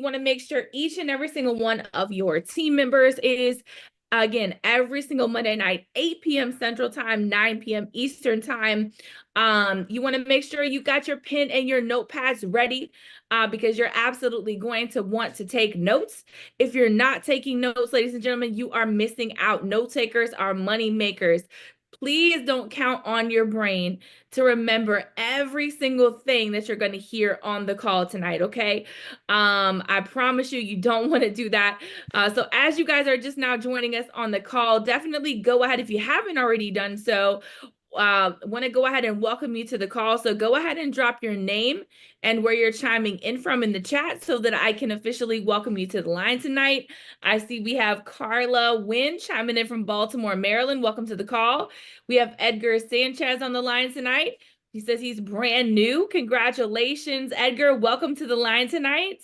want to make sure each and every single one of your team members is, again, every single Monday night, 8 p.m. Central Time, 9 p.m. Eastern Time. You want to make sure you got your pen and your notepads ready, because you're absolutely going to want to take notes. If you're not taking notes, ladies and gentlemen, you are missing out. Note takers are money makers. Please don't count on your brain to remember every single thing that you're going to hear on the call tonight, okay? I promise you, you don't want to do that. So as you guys are just now joining us on the call, definitely go ahead if you haven't already done so. Want to go ahead and welcome you to the call. So go ahead and drop your name and where you're chiming in from in the chat so that I can officially welcome you to the line tonight. I see we have Carla Wynn chiming in from Baltimore, Maryland. Welcome to the call. We have Edgar Sanchez on the line tonight. He says he's brand new. Congratulations, Edgar. Welcome to the line tonight.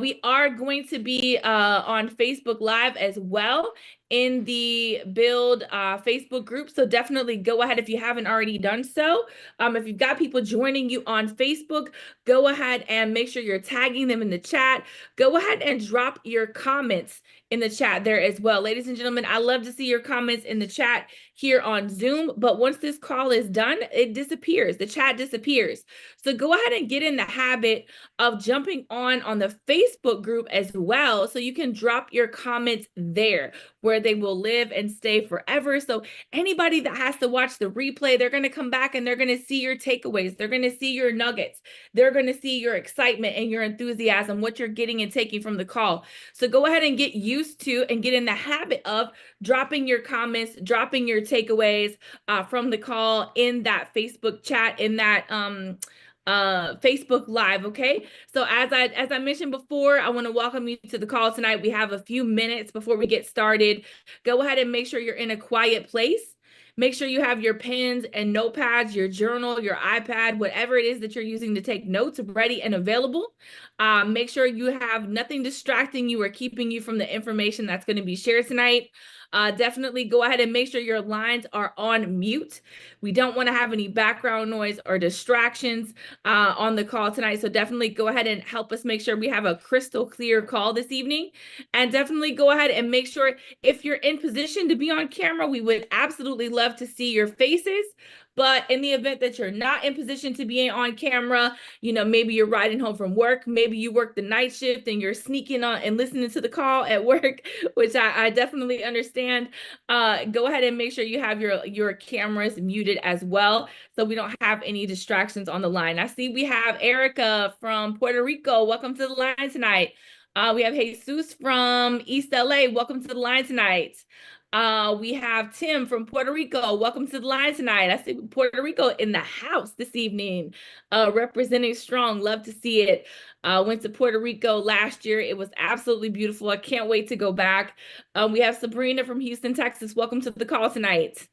We are going to be on Facebook Live as well in the BYLD Facebook group. So definitely go ahead if you haven't already done so. If you've got people joining you on Facebook, go ahead and make sure you're tagging them in the chat. Go ahead and drop your comments in the chat there as well. Ladies and gentlemen, I love to see your comments in the chat here on Zoom, but once this call is done, it disappears. The chat disappears. So go ahead and get in the habit of jumping on the Facebook group as well, so you can drop your comments there where they will live and stay forever. So anybody that has to watch the replay, they're going to come back and they're going to see your takeaways. They're going to see your nuggets. They're going to see your excitement and your enthusiasm, what you're getting and taking from the call. So go ahead and get used to and get in the habit of dropping your comments, dropping your takeaways from the call in that Facebook chat, in that Facebook Live. Okay, so as I mentioned before, I want to welcome you to the call tonight. We have a few minutes before we get started. Go ahead and make sure you're in a quiet place. Make sure you have your pens and notepads, your journal, your iPad, whatever it is that you're using to take notes, ready and available. Make sure you have nothing distracting you or keeping you from the information that's going to be shared tonight. Definitely go ahead and make sure your lines are on mute. We don't want to have any background noise or distractions on the call tonight. So definitely go ahead and help us make sure we have a crystal clear call this evening. And definitely go ahead and make sure if you're in position to be on camera, we would absolutely love to see your faces. But in the event that you're not in position to be on camera, you know, maybe you're riding home from work, maybe you work the night shift and you're sneaking on and listening to the call at work, which I definitely understand. Go ahead and make sure you have your cameras muted as well, so we don't have any distractions on the line. I see we have Erica from Puerto Rico. Welcome to the line tonight. We have Jesus from East LA. Welcome to the line tonight. We have Tim from Puerto Rico. Welcome to the line tonight. I see Puerto Rico in the house this evening, representing strong. Love to see it. Went to Puerto Rico last year. It was absolutely beautiful. I can't wait to go back. We have Sabrina from Houston, Texas. Welcome to the call tonight.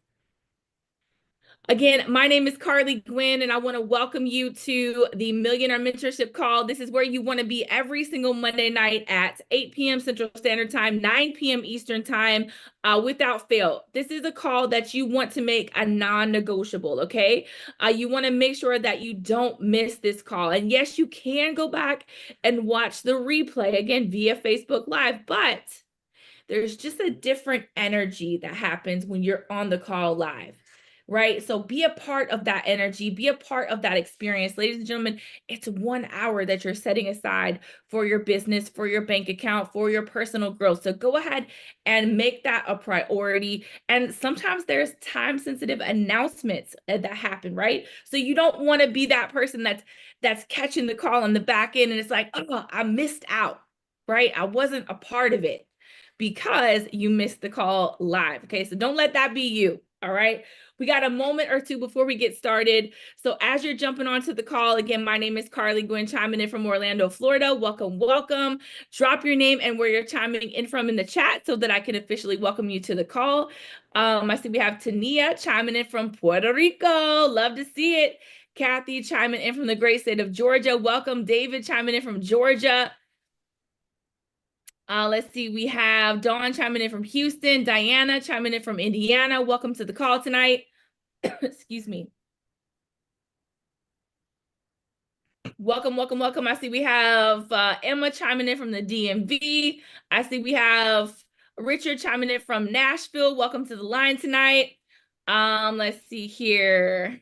Again, my name is Carly Gwynn, and I want to welcome you to the Millionaire Mentorship Call. This is where you want to be every single Monday night at 8 p.m. Central Standard Time, 9 p.m. Eastern Time, without fail. This is a call that you want to make a non-negotiable, okay? You want to make sure that you don't miss this call. And yes, you can go back and watch the replay, again, via Facebook Live, but there's just a different energy that happens when you're on the call live. Right? So be a part of that energy, be a part of that experience. Ladies and gentlemen, it's 1 hour that you're setting aside for your business, for your bank account, for your personal growth. So go ahead and make that a priority. And sometimes there's time-sensitive announcements that happen, right? So you don't want to be that person that's catching the call on the back end and it's like, oh, I missed out, right? I wasn't a part of it because you missed the call live. Okay, so don't let that be you. All right. We got a moment or two before we get started. So as you're jumping onto the call, again, my name is Carly Gwynn, chiming in from Orlando, Florida. Welcome, welcome. Drop your name and where you're chiming in from in the chat so that I can officially welcome you to the call. I see we have Tania chiming in from Puerto Rico. Love to see it. Kathy chiming in from the great state of Georgia. Welcome. David chiming in from Georgia. Let's see, we have Dawn chiming in from Houston, Diana chiming in from Indiana. Welcome to the call tonight. Excuse me. Welcome, welcome, welcome. I see we have Emma chiming in from the DMV. I see we have Richard chiming in from Nashville. Welcome to the line tonight. Let's see here.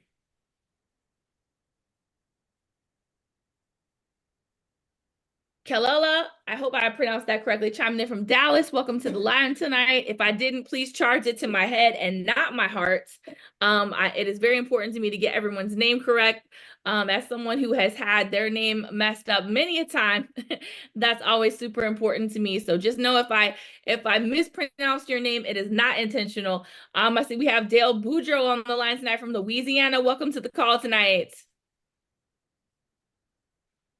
Kalela, I hope I pronounced that correctly, chiming in from Dallas. Welcome to the line tonight. If I didn't, please charge it to my head and not my heart. It is very important to me to get everyone's name correct. As someone who has had their name messed up many a time, that's always super important to me. So just know if I mispronounce your name, it is not intentional. I see we have Dale Boudreaux on the line tonight from Louisiana. Welcome to the call tonight.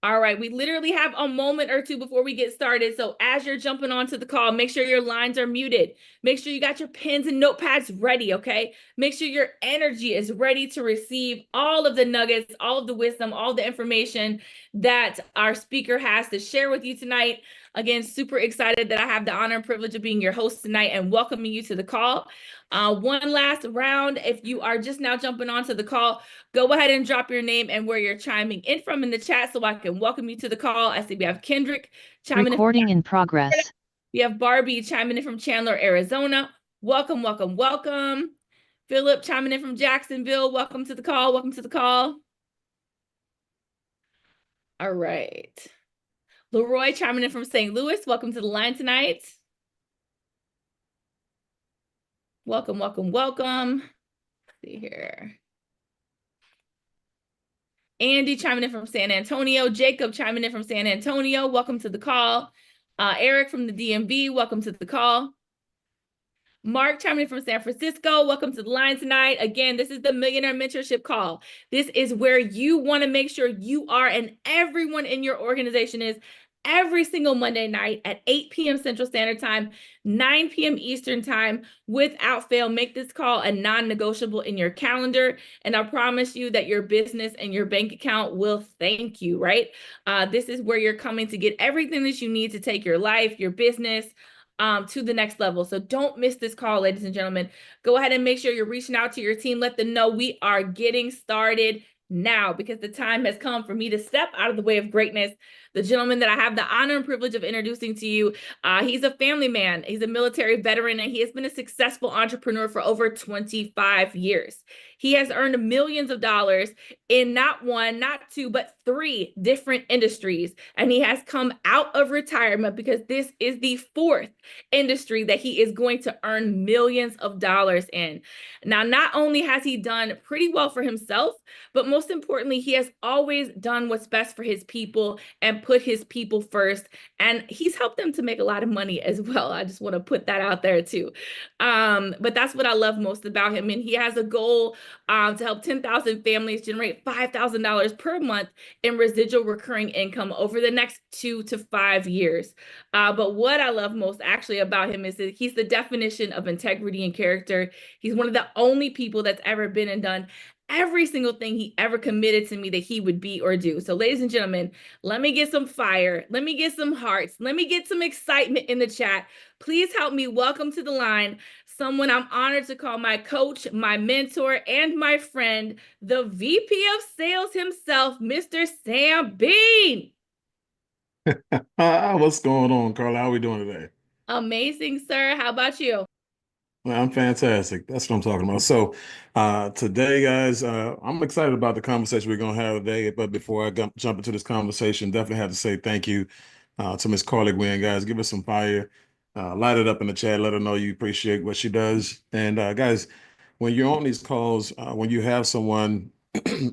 All right, we literally have a moment or two before we get started. So as you're jumping onto the call, make sure your lines are muted. Make sure you got your pens and notepads ready, okay? Make sure your energy is ready to receive all of the nuggets, all of the wisdom, all the information that our speaker has to share with you tonight. Again, super excited that I have the honor and privilege of being your host tonight and welcoming you to the call. One last round. If you are just now jumping onto the call, go ahead and drop your name and where you're chiming in from in the chat so I can welcome you to the call. I see we have Kendrick chiming Recording in progress. We have Barbie chiming in from Chandler, Arizona. Welcome, welcome, welcome. Philip chiming in from Jacksonville. Welcome to the call. Welcome to the call. All right. Leroy chiming in from St. Louis. Welcome to the line tonight. Welcome, welcome, welcome. Let's see here. Andy chiming in from San Antonio. Jacob chiming in from San Antonio. Welcome to the call. Eric from the DMV. Welcome to the call. Mark chiming in from San Francisco. Welcome to the line tonight. Again, this is the Millionaire Mentorship Call. This is where you want to make sure you are and everyone in your organization is every single Monday night at 8 p.m. Central Standard Time, 9 p.m. Eastern Time, without fail. Make this call a non-negotiable in your calendar, and I promise you that your business and your bank account will thank you, right? This is where you're coming to get everything that you need to take your life, your business, to the next level. So don't miss this call, ladies and gentlemen. Go ahead and make sure you're reaching out to your team. Let them know we are getting started now, because the time has come for me to step out of the way of greatness. The gentleman that I have the honor and privilege of introducing to you, he's a family man. He's a military veteran, and he has been a successful entrepreneur for over 25 years. He has earned millions of dollars in not one, not two, but three different industries. And he has come out of retirement because this is the fourth industry that he is going to earn millions of dollars in. Now, not only has he done pretty well for himself, but most importantly, he has always done what's best for his people and put his people first. And he's helped them to make a lot of money as well. I just want to put that out there too. But that's what I love most about him. And he has a goal to help 10,000 families generate $5,000 per month in residual recurring income over the next 2 to 5 years. But what I love most actually about him is that he's the definition of integrity and character. He's one of the only people that's ever been and done every single thing he ever committed to me that he would be or do. So ladies and gentlemen, let me get some fire. Let me get some hearts. Let me get some excitement in the chat. Please help me welcome to the line someone I'm honored to call my coach, my mentor, and my friend, the VP of sales himself, Mr. Sam Bean. What's going on, Carla? How are we doing today? Amazing, sir. How about you? Well, I'm fantastic. That's what I'm talking about. So today, guys, I'm excited about the conversation we're going to have today. But before I jump into this conversation, definitely have to say thank you to Miss Carly Gwynn, guys. Give us some fire. Light it up in the chat. Let her know you appreciate what she does. And guys, when you're on these calls, when you have someone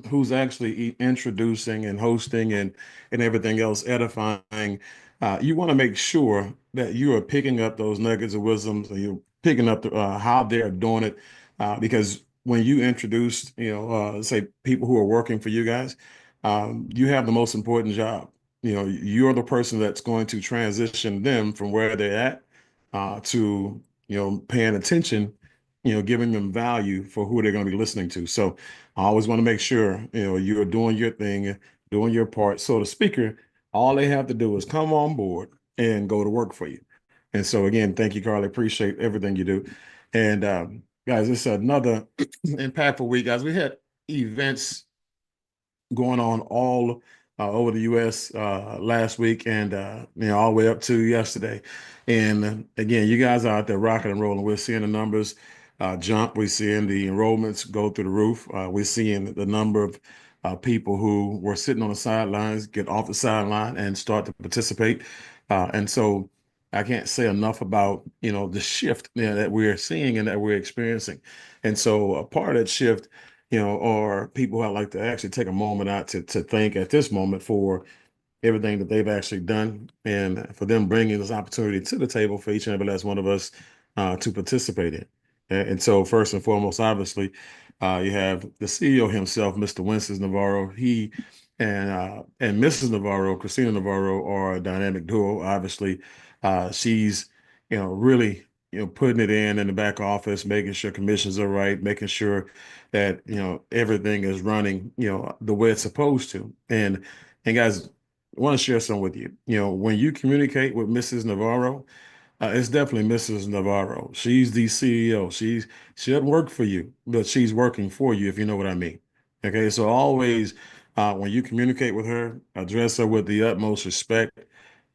who's actually introducing and hosting and everything else edifying, you want to make sure that you are picking up those nuggets of wisdom, and you're picking up how they're doing it, because when you introduce, say people who are working for you guys, you have the most important job. You're the person that's going to transition them from where they're at to paying attention, giving them value for who they're going to be listening to. So I always want to make sure you're doing your thing, doing your part. So the speaker, all they have to do is come on board and go to work for you. And so again, thank you, Carly. Appreciate everything you do. And guys, it's another impactful week, guys. We had events going on all over the U.S. Last week, and all the way up to yesterday. And again, you guys are out there rocking and rolling. We're seeing the numbers jump. We're seeing the enrollments go through the roof. We're seeing the number of people who were sitting on the sidelines get off the sideline and start to participate. And so I can't say enough about, the shift, that we're seeing and that we're experiencing. And so a part of that shift, or people who I like to actually take a moment out to thank at this moment for everything that they've actually done and for them bringing this opportunity to the table for each and every last one of us to participate in. And so, first and foremost, obviously, you have the CEO himself, Mr. Winston Navarro. He and Mrs. Navarro, Christina Navarro, are a dynamic duo. Obviously, she's really putting it in the back office, making sure commissions are right, making sure that everything is running the way it's supposed to. And guys, I want to share something with you. When you communicate with Mrs. Navarro, it's definitely Mrs. Navarro. She's the CEO. She doesn't work for you, but she's working for you, if you know what I mean. Okay, so always when you communicate with her, address her with the utmost respect.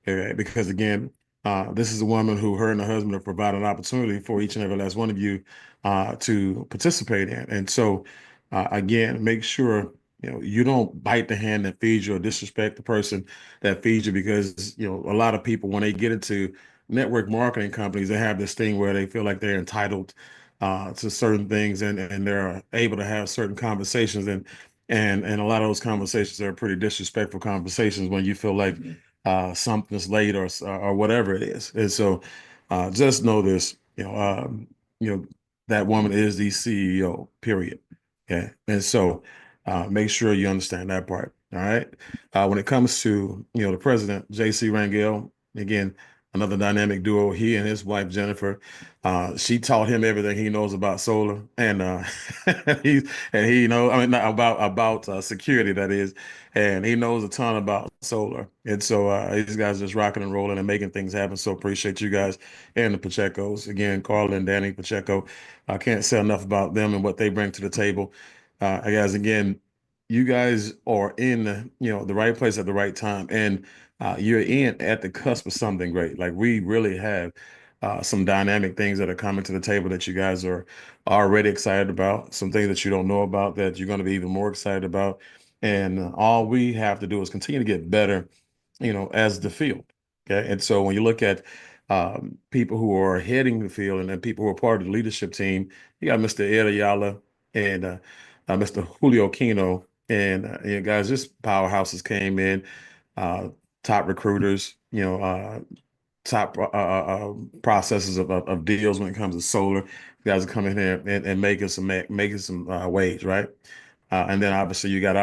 Okay, because again, this is a woman who her and her husband have provided an opportunity for each and every last one of you to participate in. And so, again, make sure you don't bite the hand that feeds you or disrespect the person that feeds you, because a lot of people, when they get into network marketing companies, they have this thing where they feel like they're entitled to certain things, and they're able to have certain conversations, and a lot of those conversations are pretty disrespectful conversations when you feel like something's late or whatever it is. And so just know this, you know, that woman is the CEO, period. Okay. And so make sure you understand that part. All right. When it comes to, the president, JC Rangel, again, another dynamic duo, he and his wife, Jennifer, she taught him everything he knows about solar, and he I mean, not about security, that is, and he knows a ton about solar. And so these guys just rocking and rolling and making things happen. So appreciate you guys and the Pachecos. Again, Carl and Danny Pacheco. I can't say enough about them and what they bring to the table. Guys, again, you guys are in, the right place at the right time. And you're in at the cusp of something great. Like, we really have some dynamic things that are coming to the table that you guys are already excited about, some things that you don't know about that you're going to be even more excited about. And all we have to do is continue to get better, as the field. Okay. And so when you look at people who are heading the field, and then people who are part of the leadership team, you got Mr. Ed Ayala and Mr. Julio Kino. And guys, just powerhouses came in, uh, top recruiters, top processes of deals when it comes to solar. You guys are coming here and making some waves, right? And then obviously you got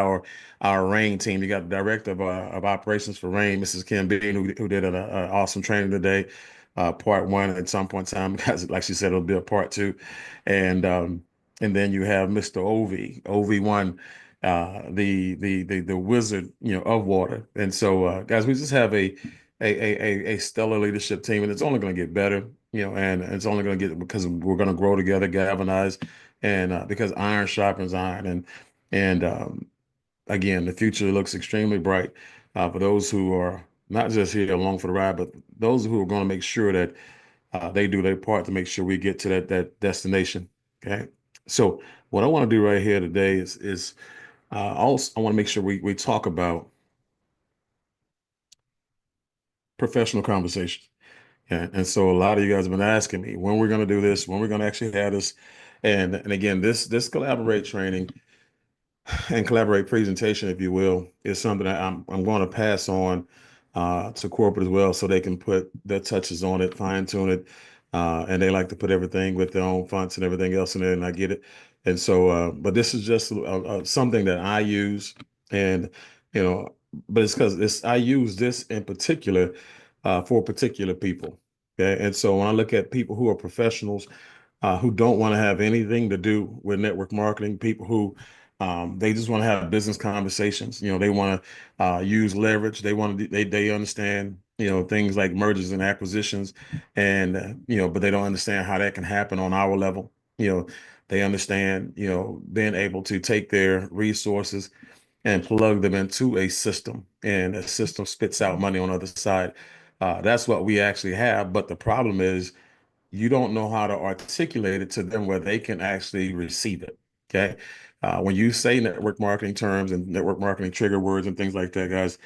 our Rain team. You got the director of operations for Rain, Mrs. Kim Bean, who did an awesome training today. Part one at some point in time, because like she said, it'll be a part two. And then you have Mr. OV1, the wizard, of water. And so guys, we just have a stellar leadership team, and it's only going to get better, and it's only going to get, because we're going to grow together, galvanize, and because iron sharpens iron. And again, the future looks extremely bright for those who are not just here along for the ride, but those who are going to make sure that they do their part to make sure we get to that destination. Okay. So what I want to do right here today is also, I want to make sure we talk about professional conversations. And so a lot of you guys have been asking me when we're going to do this, when we're going to actually have this. And again, this collaborate training and collaborate presentation, if you will, is something that I'm going to pass on to corporate as well, so they can put their touches on it, fine tune it, and they like to put everything with their own fonts and everything else in there, and I get it. And so, but this is just something that I use, and you know, but it's because I use this in particular for particular people. Okay, and so when I look at people who are professionals who don't want to have anything to do with network marketing, people who they just want to have business conversations. They want to use leverage. They want to they understand things like mergers and acquisitions, and but they don't understand how that can happen on our level. They understand being able to take their resources and plug them into a system, and a system spits out money on the other side. That's what we actually have. But the problem is you don't know how to articulate it to them where they can actually receive it. Okay. When you say network marketing terms and network marketing trigger words and things like that, guys,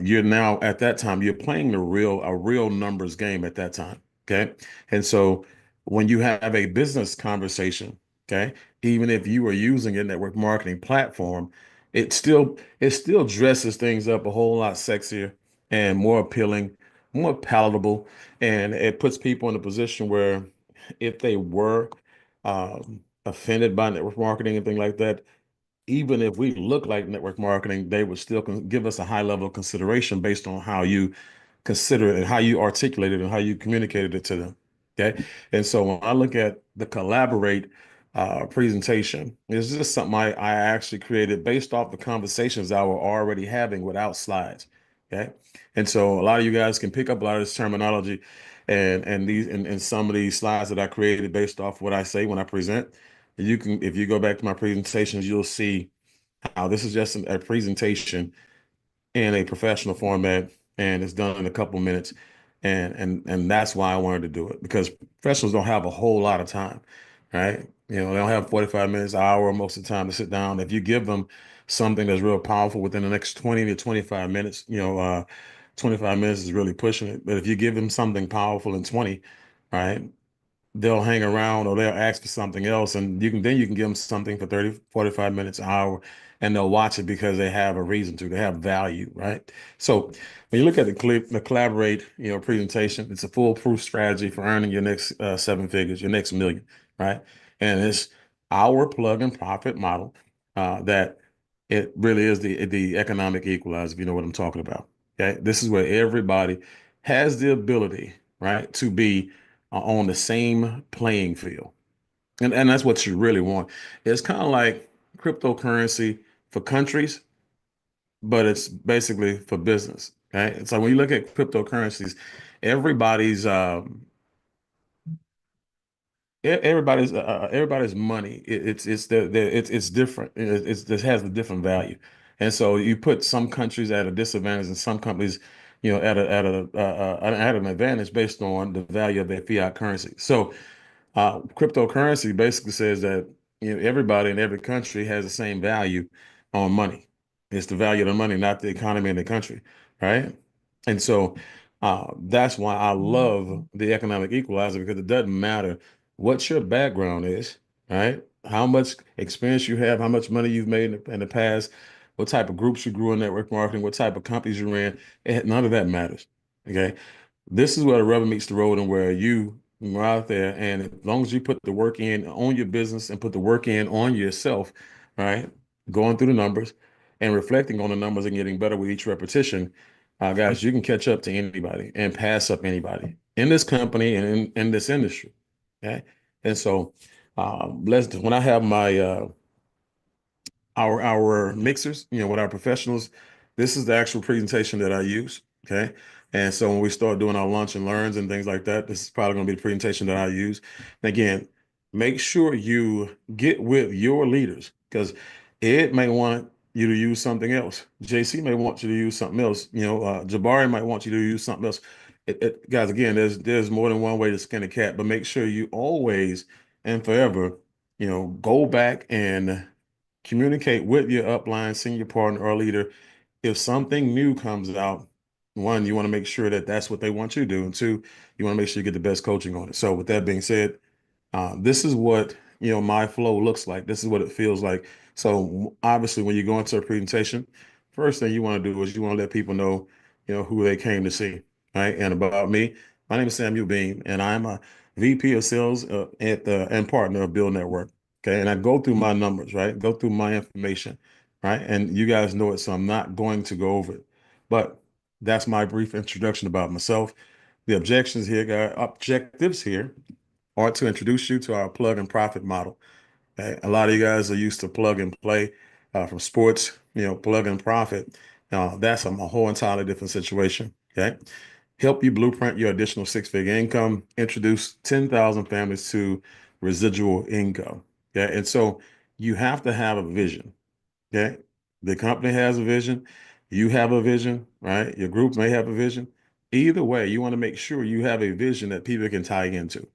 you're now at that time, you're playing a real numbers game at that time. Okay. And so when you have a business conversation, okay, even if you are using a network marketing platform, it still dresses things up a whole lot sexier and more appealing, more palatable, and it puts people in a position where if they were offended by network marketing and things like that, even if we look like network marketing, they would still give us a high level of consideration based on how you consider it and how you articulate it and how you communicated it to them. Okay. And so when I look at the Collaborate presentation, it's just something I actually created based off the conversations I were already having without slides. Okay. And so a lot of you guys can pick up a lot of this terminology and some of these slides that I created based off what I say when I present. You can, if you go back to my presentations, you'll see how this is just a presentation in a professional format, and it's done in a couple minutes. And that's why I wanted to do it, because professionals don't have a whole lot of time, right? They don't have 45 minutes, an hour most of the time to sit down. If you give them something that's real powerful within the next 20 to 25 minutes, 25 minutes is really pushing it. But if you give them something powerful in 20, right, they'll hang around or they'll ask for something else, and you can give them something for 30, 45 minutes, an hour, and they'll watch it because they have a reason to. They have value, right? So when you look at the Collaborate, presentation, it's a foolproof strategy for earning your next seven figures, your next million, right? And it's our plug and profit model that it really is the economic equalizer, if you know what I'm talking about. Okay. This is where everybody has the ability, right, to be on the same playing field. And that's what you really want. It's kind of like cryptocurrency for countries, but it's basically for business. Okay. So when you look at cryptocurrencies, everybody's everybody's money. It's different. It has a different value, and so you put some countries at a disadvantage and some companies, at an advantage based on the value of their fiat currency. So cryptocurrency basically says that everybody in every country has the same value on money. It's the value of the money, not the economy in the country, right? And so that's why I love the economic equalizer, because it doesn't matter what your background is, right? How much experience you have, how much money you've made in the past, what type of groups you grew in network marketing, what type of companies you ran. None of that matters. Okay. This is where the rubber meets the road, and where you are out there. And as long as you put the work in on your business and put the work in on yourself, right? Going through the numbers and reflecting on the numbers and getting better with each repetition, guys, you can catch up to anybody and pass up anybody in this company and in this industry. Okay. And so when I have my our mixers, with our professionals, this is the actual presentation that I use. Okay. And so when we start doing our lunch and learns and things like that, this is probably going to be the presentation that I use. And again, make sure you get with your leaders, because Ed may want you to use something else. JC may want you to use something else. Jabari might want you to use something else. Guys, again, there's more than one way to skin a cat, but make sure you always and forever, go back and communicate with your upline, senior partner, or leader. If something new comes out, one, you want to make sure that that's what they want you to do, and two, you want to make sure you get the best coaching on it. So with that being said, this is what my flow looks like. This is what it feels like. So obviously, when you go into a presentation, first thing you want to do is you want to let people know, who they came to see, right? And about me, my name is Samuel Bean, and I'm a VP of Sales and partner of Build Network. Okay, and I go through my numbers, right? Go through my information, right? And you guys know it, so I'm not going to go over it. But that's my brief introduction about myself. The objectives here are to introduce you to our plug and profit model. Okay? A lot of you guys are used to plug and play from sports, plug and profit. That's a whole entirely different situation. Okay. Help you blueprint your additional six-figure income, introduce 10,000 families to residual income. Okay. And so you have to have a vision. Okay. The company has a vision, you have a vision, right? Your group may have a vision. Either way, you want to make sure you have a vision that people can tie into.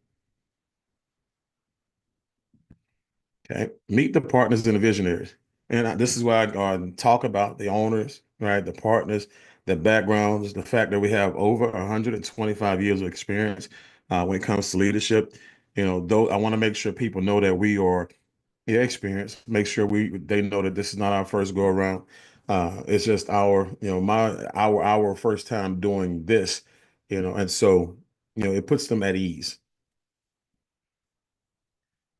Okay. Meet the partners and the visionaries. And this is why I talk about the owners, right? The partners, the backgrounds, the fact that we have over 125 years of experience when it comes to leadership. Though I want to make sure people know that we are experienced. Make sure they know that this is not our first go around. It's just our first time doing this, and so it puts them at ease.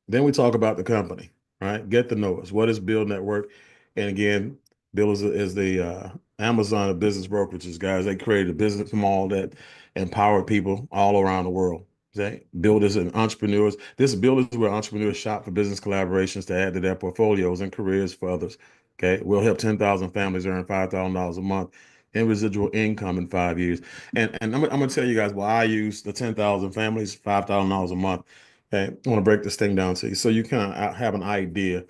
Then we talk about the company, right? Get to know us. What is Build Network? And again, Bill is the Amazon of business brokerages, guys. They created a business model that empowered people all around the world. Okay? Builders and entrepreneurs. This Build is where entrepreneurs shop for business collaborations to add to their portfolios and careers for others. Okay, we'll help 10,000 families earn $5,000 a month in residual income in 5 years. And I'm gonna tell you guys why I use the 10,000 families, $5,000 a month. Okay, I want to break this thing down to you so you kind of have an idea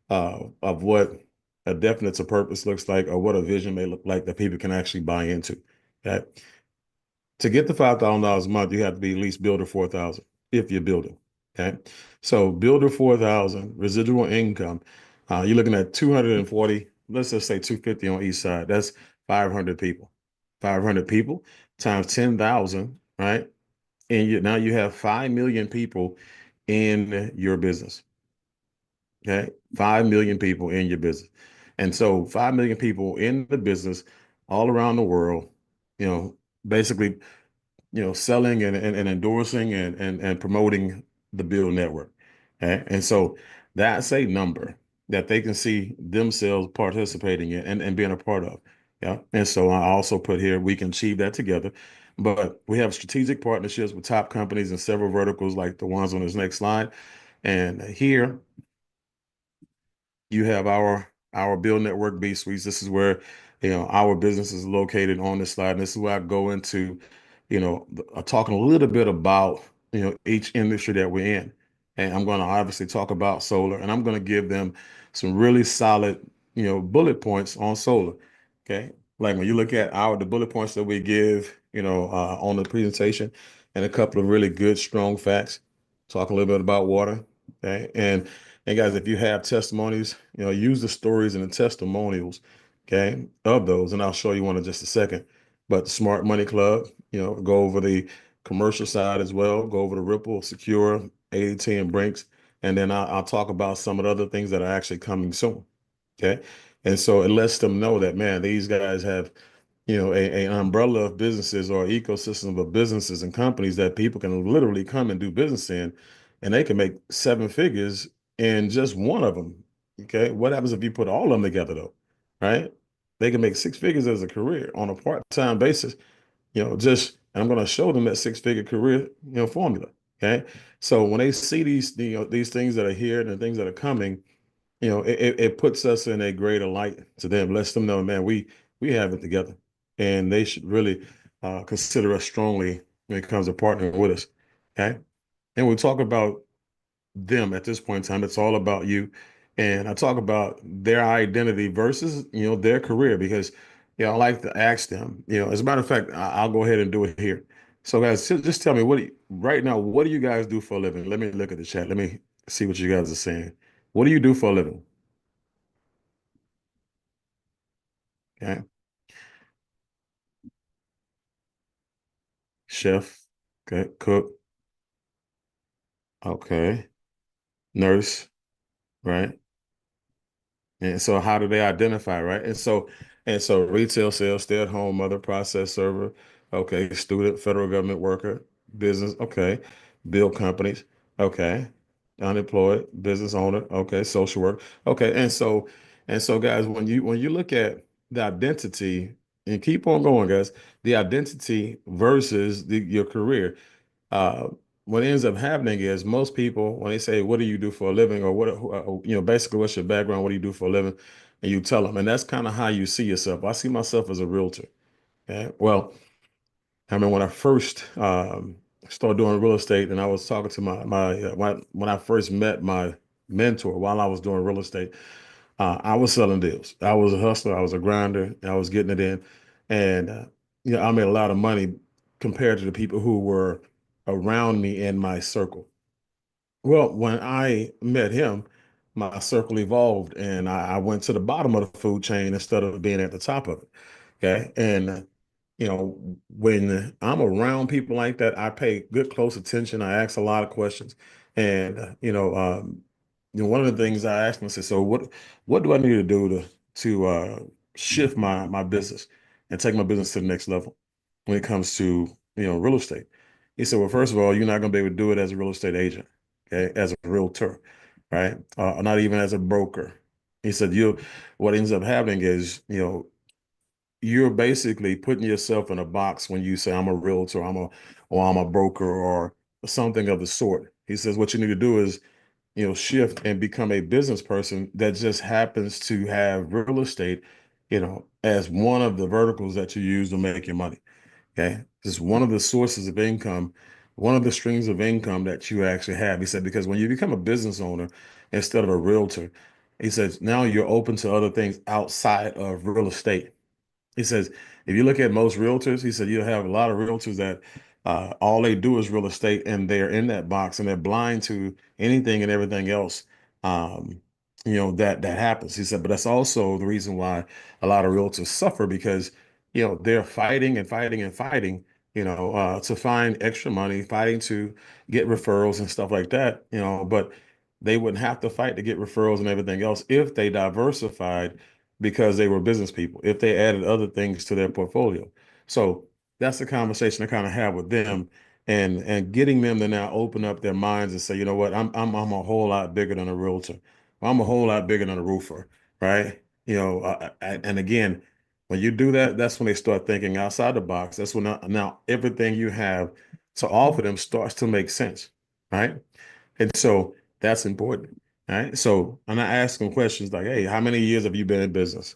of what a definite of purpose looks like or what a vision may look like that people can actually buy into. Okay. To get the $5,000 a month, you have to be at least builder 4,000 if you're building. Okay. So builder 4,000 residual income, you're looking at 240, let's just say 250 on each side. That's 500 people. 500 people times 10,000, right? And now you have 5 million people in your business. Okay. 5 million people in your business. And so 5 million people in the business all around the world, you know, basically, selling and endorsing and promoting the Build Network. Okay. And so that's a number that they can see themselves participating in and being a part of. Yeah. And so I also put here, we can achieve that together. But we have strategic partnerships with top companies in several verticals like the ones on this next slide. And here you have our Build Network B suites. This is where our business is located on this slide. And this is where I go into, talking a little bit about each industry that we're in. And I'm going to obviously talk about solar, and I'm going to give them some really solid, bullet points on solar. Okay. Like when you look at the bullet points that we give, on the presentation, and a couple of really good, strong facts. Talk a little bit about water. Okay. And guys, if you have testimonies, use the stories and the testimonials, okay, of those, and I'll show you one in just a second. But the Smart Money Club, go over the commercial side as well, go over the Ripple, Secure, AT&T, and Brinks, and then I'll talk about some of the other things that are actually coming soon, okay? And so it lets them know that, man, these guys have an umbrella of businesses or ecosystem of businesses and companies that people can literally come and do business in, and they can make seven figures in just one of them. Okay. What happens if you put all of them together though? Right? They can make six figures as a career on a part-time basis, and I'm going to show them that six-figure career, formula. Okay. So when they see these things that are here and the things that are coming, it puts us in a greater light to them, lets them know, man, we have it together, and they should really consider us strongly when it comes to partnering with us. Okay, and we talk about them at this point in time. It's all about you, and I talk about their identity versus their career because I like to ask them. As a matter of fact, I'll go ahead and do it here. So guys, just tell me right now, what do you guys do for a living? Let me look at the chat. Let me see what you guys are saying. What do you do for a living? Okay. Chef. Okay. Cook. Okay. Nurse. Right. And so how do they identify, right? And so retail sales, stay-at-home mother, process server, okay, student, federal government worker, business, okay, build companies, okay, unemployed, business owner, okay, social work. Okay. And so guys, when you look at the identity and keep on going, guys, the identity versus your career. Uh, what ends up happening is most people, when they say, "What do you do for a living?" or basically, what's your background? What do you do for a living? And you tell them, and that's kind of how you see yourself. I see myself as a realtor. Okay? Well, I mean, when I first started doing real estate, and I was talking to when I first met my mentor while I was doing real estate, I was selling deals. I was a hustler. I was a grinder. I was getting it in, and I made a lot of money compared to the people who were around me in my circle. Well, when I met him, my circle evolved, and I went to the bottom of the food chain instead of being at the top of it. Okay, and when I'm around people like that, I pay good close attention. I ask a lot of questions, and one of the things I asked him, I said, "So what do I need to do to shift my business and take my business to the next level when it comes to real estate?" He said, "Well, first of all, you're not going to be able to do it as a real estate agent, okay, as a realtor, right? Not even as a broker." He said, "You, what ends up happening is, you're basically putting yourself in a box when you say I'm a realtor, or I'm a broker or something of the sort." He says, "What you need to do is, shift and become a business person that just happens to have real estate, as one of the verticals that you use to make your money." Okay. This is one of the sources of income, one of the streams of income that you actually have. He said, because when you become a business owner instead of a realtor, he says, now you're open to other things outside of real estate. He says, if you look at most realtors, he said, you'll have a lot of realtors that all they do is real estate and they're in that box and they're blind to anything and everything else, um, that happens. He said, but that's also the reason why a lot of realtors suffer because, they're fighting and fighting and fighting, to find extra money, fighting to get referrals and stuff like that, but they wouldn't have to fight to get referrals and everything else if they diversified because they were business people, if they added other things to their portfolio. So that's the conversation I kind of have with them and getting them to now open up their minds and say, you know what, I'm a whole lot bigger than a realtor. I'm a whole lot bigger than a roofer, right? And again, when you do that, that's when they start thinking outside the box. That's when now everything you have to offer them starts to make sense, right? And so that's important. Right. So, and I ask them questions like, hey, how many years have you been in business?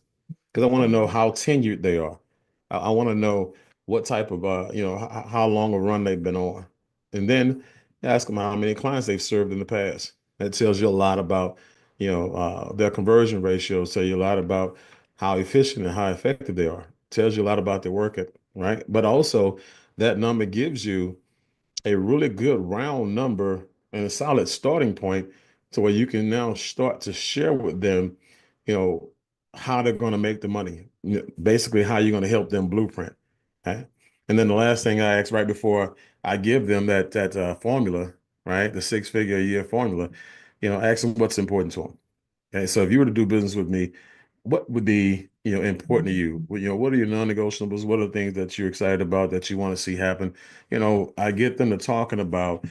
Because I want to know how tenured they are. I want to know what type of, how long a run they've been on. And then ask them how many clients they've served in the past. That tells you a lot about, their conversion ratios, tell you a lot about how efficient and how effective they are. Tells you a lot about their work ethic, right? But also that number gives you a really good round number and a solid starting point to where you can now start to share with them, you know, how they're going to make the money, basically how you're going to help them blueprint. Okay. And then the last thing I ask right before I give them that formula, right, the six-figure a year formula, ask them what's important to them. Okay. So if you were to do business with me, what would be, important to you? What are your non-negotiables? What are the things that you're excited about that you want to see happen? I get them to talking about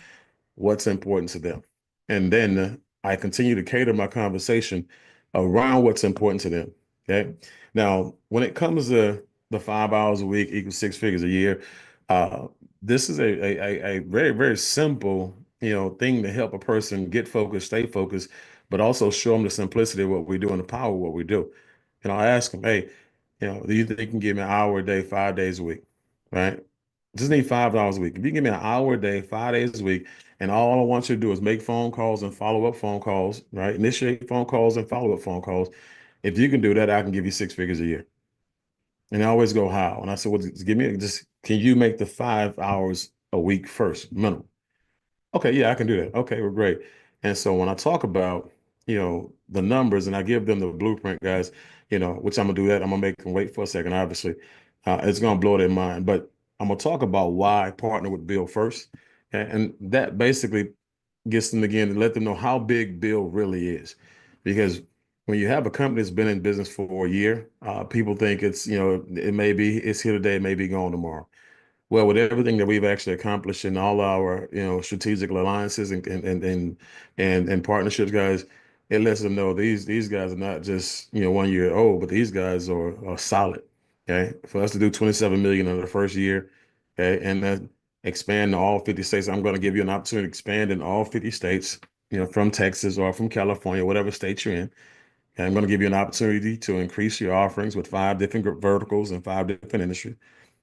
what's important to them. And then I continue to cater my conversation around what's important to them. Okay. Now, when it comes to the 5 hours a week equals six figures a year, uh, this is a very, very simple, thing to help a person get focused, stay focused, but also show them the simplicity of what we do and the power of what we do. I ask them, hey, do you think you can give me an hour a day, 5 days a week? Right? Just need 5 hours a week. If you give me an hour a day, 5 days a week, and all I want you to do is make phone calls and follow up phone calls, right? Initiate phone calls and follow up phone calls. If you can do that, I can give you six figures a year. And I always go, how? And I said, well, just can you make the 5 hours a week first, minimum? Okay, yeah, I can do that. Okay, well, great. And so when I talk about, the numbers and I give them the blueprint, guys, which I'm gonna do that, I'm gonna make them wait for a second, obviously. It's gonna blow their mind. But I'm gonna talk about why I partner with Bill first. And that basically gets them again to let them know how big Bill really is. Because when you have a company that's been in business for a year, people think it's, it may be it's here today, it may be gone tomorrow. Well, with everything that we've actually accomplished in all our, strategic alliances and partnerships, guys, it lets them know these guys are not just, 1 year old, but these guys are solid. Okay. For us to do 27 million in the first year, okay, and then expand to all 50 states. I'm going to give you an opportunity to expand in all 50 states, from Texas or from California, whatever state you're in. And I'm going to give you an opportunity to increase your offerings with five different verticals and five different industries.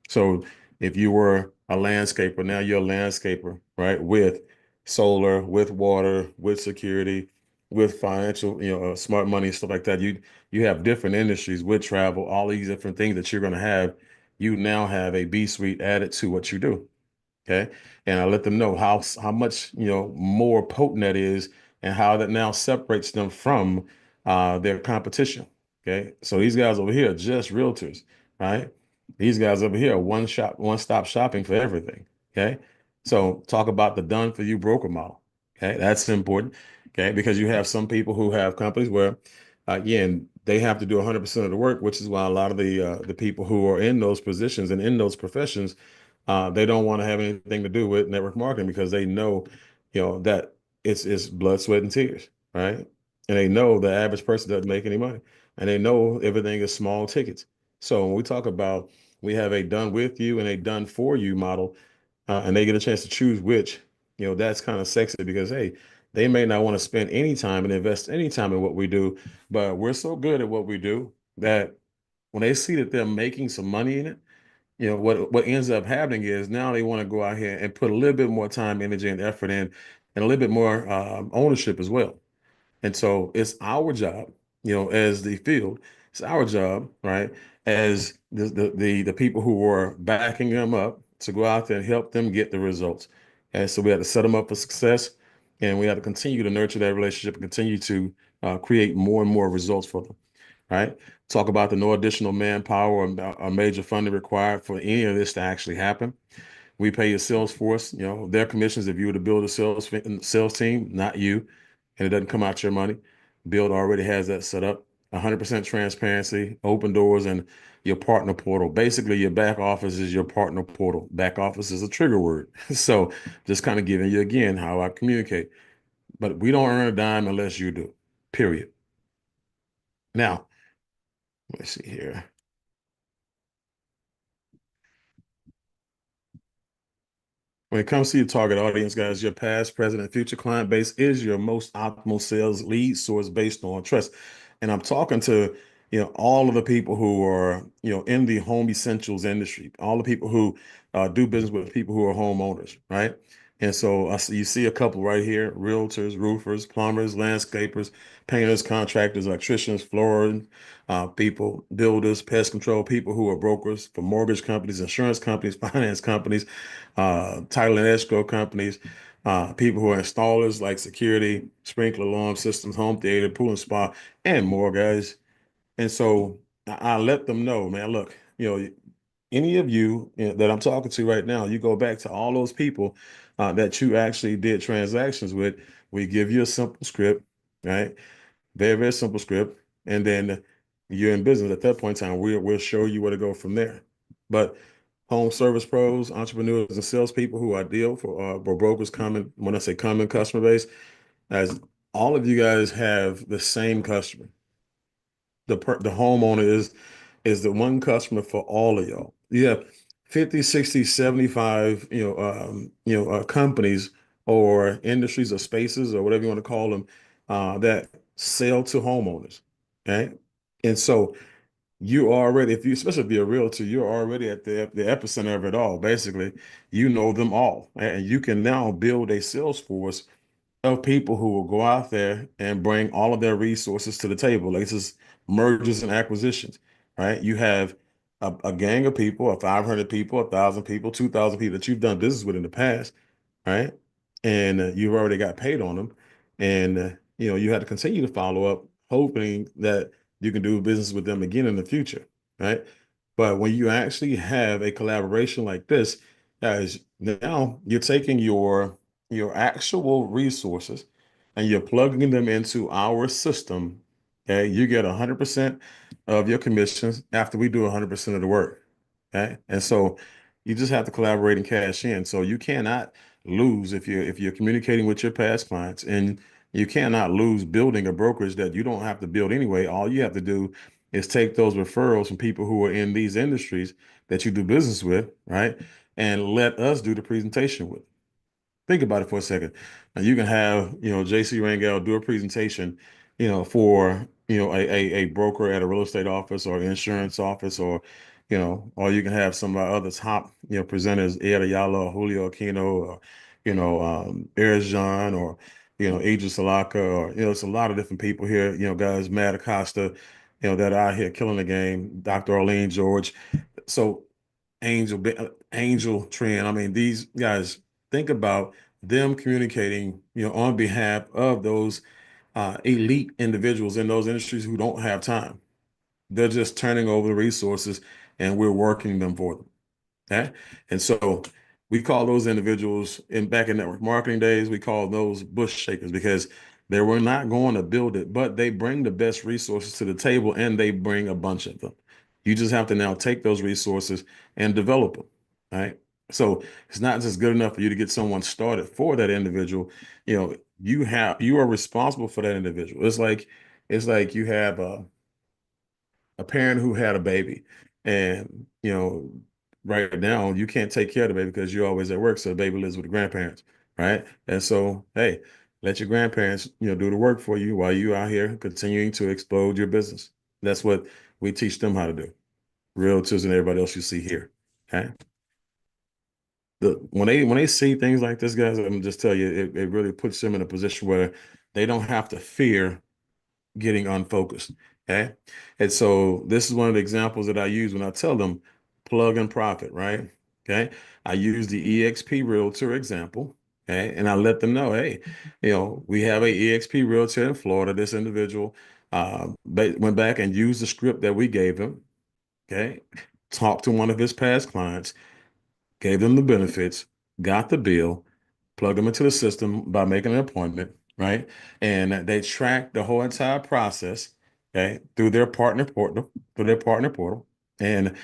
So if you were a landscaper, now you're a landscaper, right? With solar, with water, with security. with financial, smart money and stuff like that. You have different industries with travel, all these different things that you're going to have. You now have a B suite added to what you do. Okay. And I let them know how much, more potent that is and how that now separates them from their competition. Okay. So these guys over here are just realtors, right? These guys over here are one-stop shopping for everything. Okay. So talk about the done for you broker model. Okay. That's important. Okay. Because you have some people who have companies where, again, they have to do 100% of the work, which is why a lot of the people who are in those positions and in those professions they don't want to have anything to do with network marketing because they know, that it's blood, sweat, and tears, right? And they know the average person doesn't make any money, and they know everything is small tickets. So when we talk about we have a done with you and a done for you model, and they get a chance to choose which, that's kind of sexy because hey, they may not want to spend any time and invest any time in what we do, but we're so good at what we do that when they see that they're making some money in it what ends up happening is now they want to go out here and put a little bit more time, energy, and effort in, and a little bit more ownership as well. And so it's our job, as the field, it's our job, right, as the people who are backing them up to go out there and help them get the results. And so we have to set them up for success, and we have to continue to nurture that relationship and continue to create more and more results for them right? Talk about the no additional manpower or major funding required for any of this to actually happen. We pay your sales force, their commissions if you were to build a sales team, not you, and it doesn't come out your money. Build already has that set up. 100% transparency, open doors, and your partner portal. Basically, your back office is your partner portal. Back office is a trigger word. So just kind of giving you again how I communicate. But we don't earn a dime unless you do, period. Now, let's see here. When it comes to your target audience, guys, your past, present, and future client base is your most optimal sales lead source based on trust. And I'm talking to, all of the people who are, in the home essentials industry, all the people who do business with people who are homeowners, right? And so you see a couple right here, realtors, roofers, plumbers, landscapers, painters, contractors, electricians, floor people, builders, pest control people who are brokers for mortgage companies, insurance companies, finance companies, title and escrow companies, people who are installers like security, sprinkler alarm systems, home theater, pool and spa, and more, guys. And so I let them know, man, look, any of you, that I'm talking to right now, you go back to all those people that you actually did transactions with. We give you a simple script, right? Very, very simple script. And then you're in business at that point in time. We'll show you where to go from there. But home service pros, entrepreneurs, and salespeople who I deal for brokers common, when I say common customer base, as all of you guys have the same customer. The homeowner is the one customer for all of y'all. You have 50, 60, 75, companies or industries or spaces or whatever you want to call them that sell to homeowners. Okay. And so you already, if you, especially if you're a realtor, you're already at the epicenter of it all. Basically, you know them all, and you can now build a sales force of people who will go out there and bring all of their resources to the table. Like this is mergers and acquisitions, right? You have a gang of people, 500 people, 1,000 people, 2,000 people that you've done business with in the past, right? And you've already got paid on them. And, you have to continue to follow up, hoping that you can do business with them again in the future, right? But when you actually have a collaboration like this, guys, now you're taking your actual resources and you're plugging them into our system, okay, you get 100% of your commissions after we do 100% of the work. Okay. And so you just have to collaborate and cash in. So you cannot lose if you're communicating with your past clients, and you cannot lose building a brokerage that you don't have to build anyway. All you have to do is take those referrals from people who are in these industries that you do business with, right? And let us do the presentation with. Think about it for a second. Now you can have, JC Rangel do a presentation, for, a broker at a real estate office or insurance office, or you can have some other top, presenters, Ed Ayala or Julio Aquino or, Eric John or Idris Salaka, or, it's a lot of different people here, guys, Matt Acosta, that are out here killing the game, Dr. Arlene George. So Angel Trend. I mean, these guys, think about them communicating, on behalf of those elite individuals in those industries who don't have time. They're just turning over the resources and we're working them for them. Okay. And so we call those individuals back in network marketing days, we call those bush shakers because they were not going to build it, but they bring the best resources to the table and they bring a bunch of them. You just have to now take those resources and develop them. Right. So it's not just good enough for you to get someone started for that individual. You are responsible for that individual. It's like you have a parent who had a baby and right now you can't take care of the baby because you're always at work, so the baby lives with the grandparents, right? And so, hey, let your grandparents do the work for you while you out here continuing to explode your business. That's what we teach them how to do, realtors and everybody else you see here. Okay. When they see things like this, guys, I'm just tell you, it really puts them in a position where they don't have to fear getting unfocused. Okay. And so this is one of the examples that I use when I tell them plug and profit, right? Okay. I use the EXP realtor example. Okay. And I let them know, hey, we have a EXP realtor in Florida. This individual went back and used the script that we gave him. Okay. Talked to one of his past clients, gave them the benefits, got the bill, plugged them into the system by making an appointment, right? And they tracked the whole entire process, okay, through their partner portal. And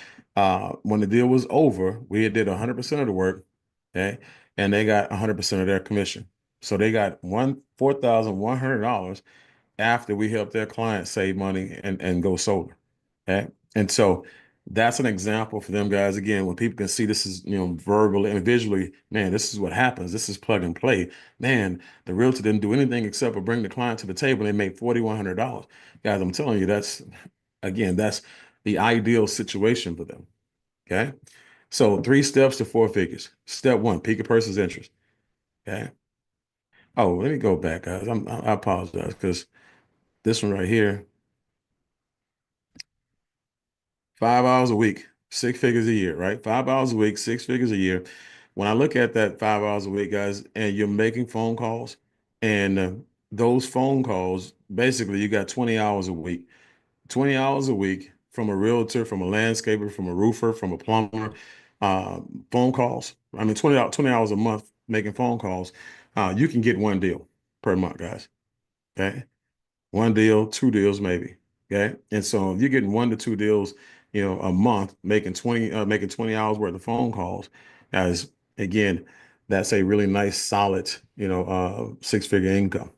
when the deal was over, we did 100% of the work, okay, and they got 100% of their commission. So they got $4,100 after we helped their clients save money and go solar. Okay. And so that's an example for them guys. Again, when people can see this is, verbally and visually, man, this is what happens. This is plug and play. Man, the realtor didn't do anything except for bring the client to the table and they made $4,100. Guys, I'm telling you, that's the ideal situation for them. Okay. So 3 steps to 4 figures. Step one, peak a person's interest. Okay. Oh, let me go back, guys. I apologize because this one right here, 5 hours a week, 6 figures a year, right? 5 hours a week, 6 figures a year. When I look at that 5 hours a week, guys, and you're making phone calls, and those phone calls, basically, you got 20 hours a week, 20 hours a week from a realtor, from a landscaper, from a roofer, from a plumber, uh, phone calls. I mean, 20 hours a month making phone calls. You can get one deal per month, guys. Okay. One deal, 2 deals maybe. Okay. And so if you're getting 1 to 2 deals, a month, making 20 hours worth of phone calls, as again, that's a really nice, solid, 6 figure income.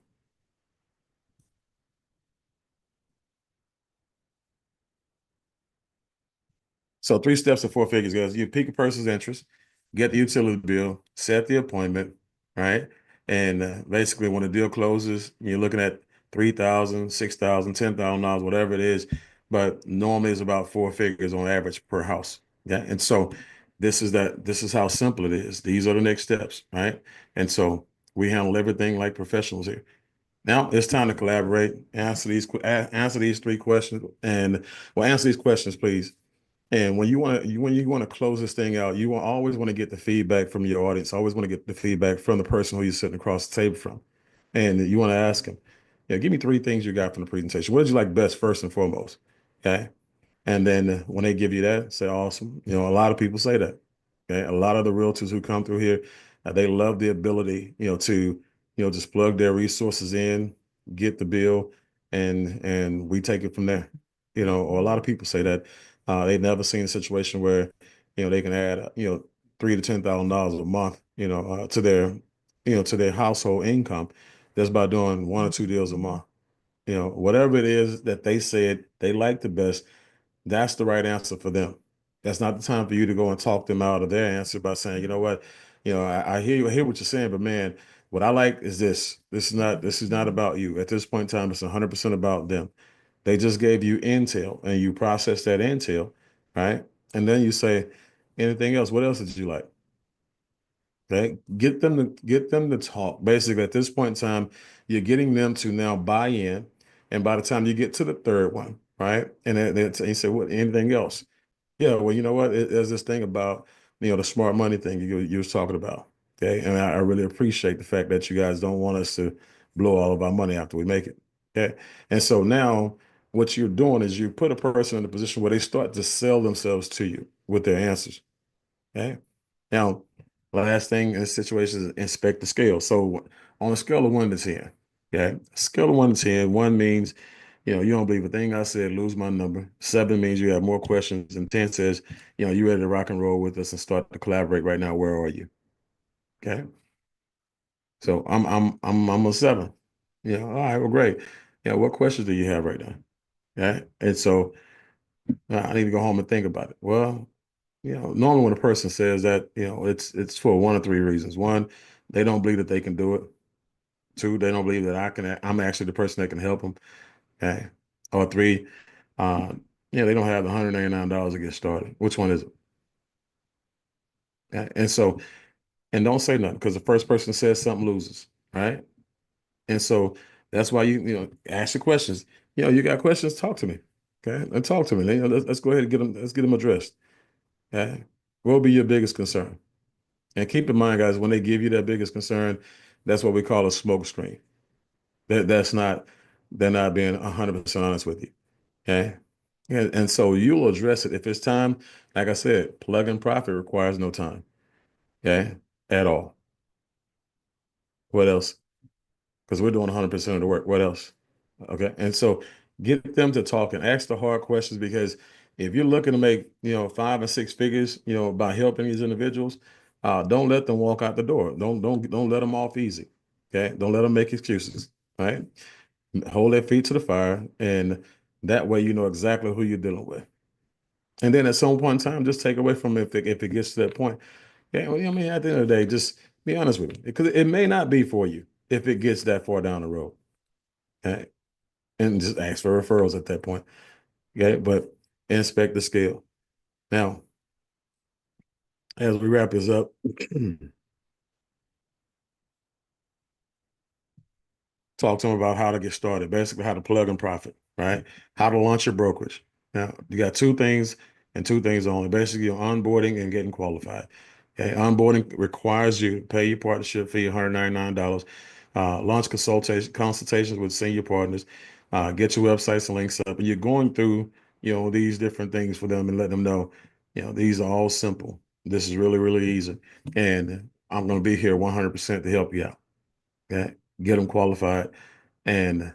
So 3 steps to 4 figures, guys. You pick a person's interest, get the utility bill, set the appointment, right? And basically, when the deal closes, you're looking at 3,000, 6,000, $10,000, whatever it is. But normally it's about 4 figures on average per house. Yeah. And so this is how simple it is. These are the next steps, right? And so we handle everything like professionals here. Now it's time to collaborate, answer these 3 questions, and well, answer these questions, please. And when you want to close this thing out, always want to get the feedback from your audience. Always want to get the feedback from the person who you're sitting across the table from. And you want to ask them, yeah, give me 3 things you got from the presentation. What did you like best first and foremost? Okay. And then when they give you that, say awesome. A lot of people say that. Okay. A lot of the realtors who come through here, they love the ability, to, just plug their resources in, get the bill, and we take it from there. Or a lot of people say that they've never seen a situation where, they can add, $3,000 to $10,000 a month, to their household income just by doing 1 or 2 deals a month. Whatever it is that they said they like the best, that's the right answer for them. That's not the time for you to go and talk them out of their answer by saying, you know what, I hear you, I hear what you're saying, but man, what I like is this. This is not about you. At this point in time, it's 100% about them. They just gave you intel and you process that intel, right? And then you say, anything else? What else did you like? Okay, get them to talk. Basically, at this point in time, you're getting them to now buy in, and by the time you get to the third one, right, and then you say, "What? Anything else?" Yeah, well, you know what? There's this thing about the smart money thing you was talking about. Okay, and I really appreciate the fact that you guys don't want us to blow all of our money after we make it. Okay, and so now what you're doing is you put a person in a position where they start to sell themselves to you with their answers. Okay. Now, last thing in this situation is inspect the scale. So on a scale of 1 to 10, okay, scale of 1 to 10, one means, you don't believe a thing I said, lose my number. Seven means you have more questions, and 10 says, you ready to rock and roll with us and start to collaborate right now. Where are you? Okay. So I'm a seven. Yeah. All right. Well, great. Yeah. What questions do you have right now? Okay. And so I need to go home and think about it. Well, normally when a person says that, it's for one of three reasons. One, they don't believe that they can do it. Two, they don't believe that I'm actually the person that can help them. Okay. Or three, uh, they don't have the $199 to get started. Which one is it? Okay? And don't say nothing because the first person that says something loses. Right. And so that's why ask your questions. You got questions, talk to me. Okay. And talk to me. Let's go ahead and let's get them addressed. Okay. What will be your biggest concern? And keep in mind, guys, when they give you that biggest concern, that's what we call a smoke screen. That's not, they're not being 100% honest with you. Okay. And so you'll address it. If it's time, like I said, plug and profit requires no time. Okay. At all. What else? Because we're doing 100% of the work. What else? Okay. And so get them to talk and ask the hard questions because if you're looking to make, 5 and 6 figures, by helping these individuals, don't let them walk out the door. Don't let them off easy. Okay. Don't let them make excuses. Right. Hold their feet to the fire. And that way you know exactly who you're dealing with. And then at some point in time, just take away from it if it gets to that point. Yeah, well, I mean, at the end of the day, just be honest with them because it may not be for you if it gets that far down the road. Okay? And just ask for referrals at that point. Okay, but inspect the scale. Now, as we wrap this up, talk to them about how to get started, basically how to plug and profit, right? How to launch your brokerage. Now, you got two things and two things only, basically your onboarding and getting qualified. Okay, onboarding requires you to pay your partnership fee, $199, launch consultations with senior partners, get your websites and links up, and you're going through, these different things for them and let them know, these are all simple. This is really, really easy. And I'm going to be here 100% to help you out. Okay, get them qualified and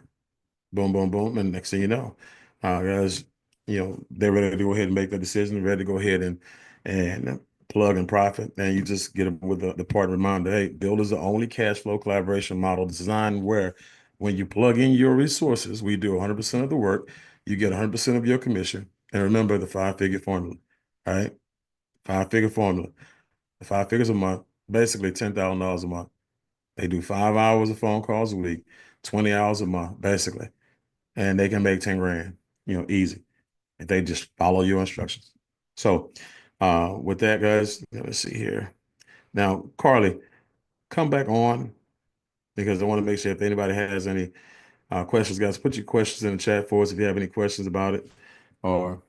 boom, boom, boom. And next thing you know, guys, they're ready to go ahead and make the decision, ready to go ahead and plug and profit. And you just get them with the part reminder, hey, BYLD is the only cash flow collaboration model designed where when you plug in your resources, we do 100% of the work, you get 100% of your commission. And remember the 5-figure formula, all right? 5-figure formula. The 5 figures a month, basically $10,000 a month. They do 5 hours of phone calls a week, 20 hours a month, basically. And they can make 10 grand, easy if they just follow your instructions. So with that, guys, let's see here. Now, Carly, come back on because I want to make sure if anybody has any questions, guys, put your questions in the chat for us if you have any questions about it or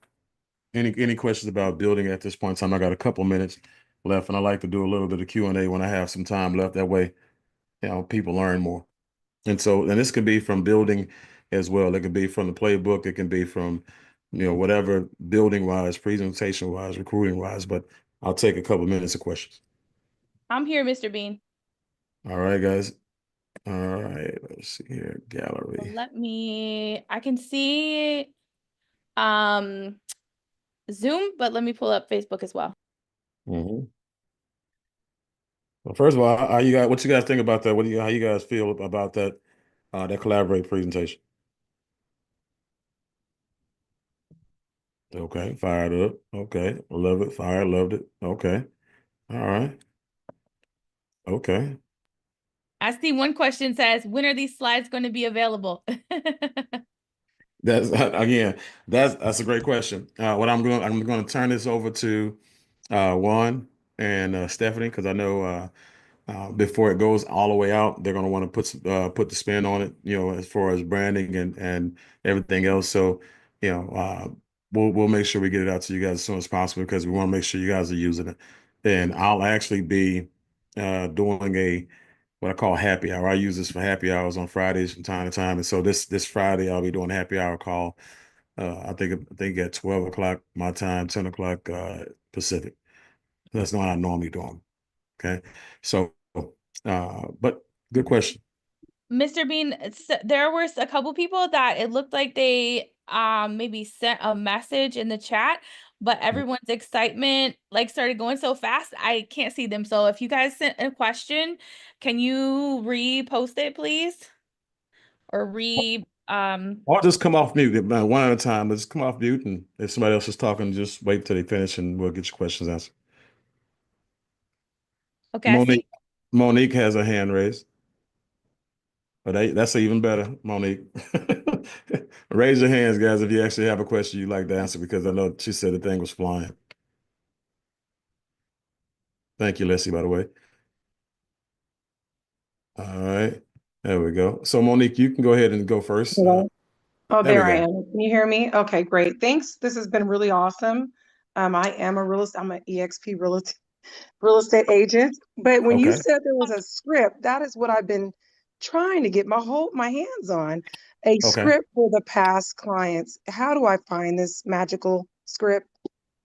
any questions about building at this point in time. I got a couple minutes left, and I like to do a little bit of Q&A when I have some time left. That way, people learn more. And this could be from building as well. It could be from the playbook. It can be from, whatever building wise, presentation wise, recruiting wise. But I'll take a couple minutes of questions. I'm here, Mr. Bean. All right, guys. All right. Let's see here. So Gallery. I can see um Zoom, but let me pull up Facebook as well. Hmm. Well, first of all, what you guys think about that? How you guys feel about that collaborate presentation? Okay, fired up. Okay, love it. Fired, loved it. Okay, all right. Okay. I see one question says, when are these slides going to be available? That's again, that's a great question. I'm going to turn this over to Juan, and Stephanie, because I know before it goes all the way out, they're going to want to put the spin on it, as far as branding and everything else. So, we'll make sure we get it out to you guys as soon as possible because we want to make sure you guys are using it. And I'll actually be doing a what I call happy hour. I use this for happy hours on Fridays from time to time. And so this Friday I'll be doing a happy hour call. I think at 12 o'clock my time, 10 o'clock Pacific. That's not how I normally do them. Okay. So but good question. Mr. Bean, there were a couple people that it looked like they maybe sent a message in the chat, but everyone's excitement like started going so fast I can't see them. So if you guys sent a question, can you repost it, please? Or Or just come off mute one at a time. Let's come off mute, and if somebody else is talking, just wait till they finish, and we'll get your questions answered. okay, I see. Monique has a hand raised. But that's even better, Monique. Raise your hands, guys, if you actually have a question you'd like to answer, because I know she said the thing was flying. Thank you, Leslie, by the way. All right. There we go. So, Monique, you can go ahead and go first. Hello? Oh, There we there I go. am. Can you hear me? Okay, great. Thanks. This has been really awesome. I'm an EXP real estate agent. But when you Okay. said there was a script, that is what I've been trying to get my hands on. A Okay. script for the past clients. How do I find this magical script?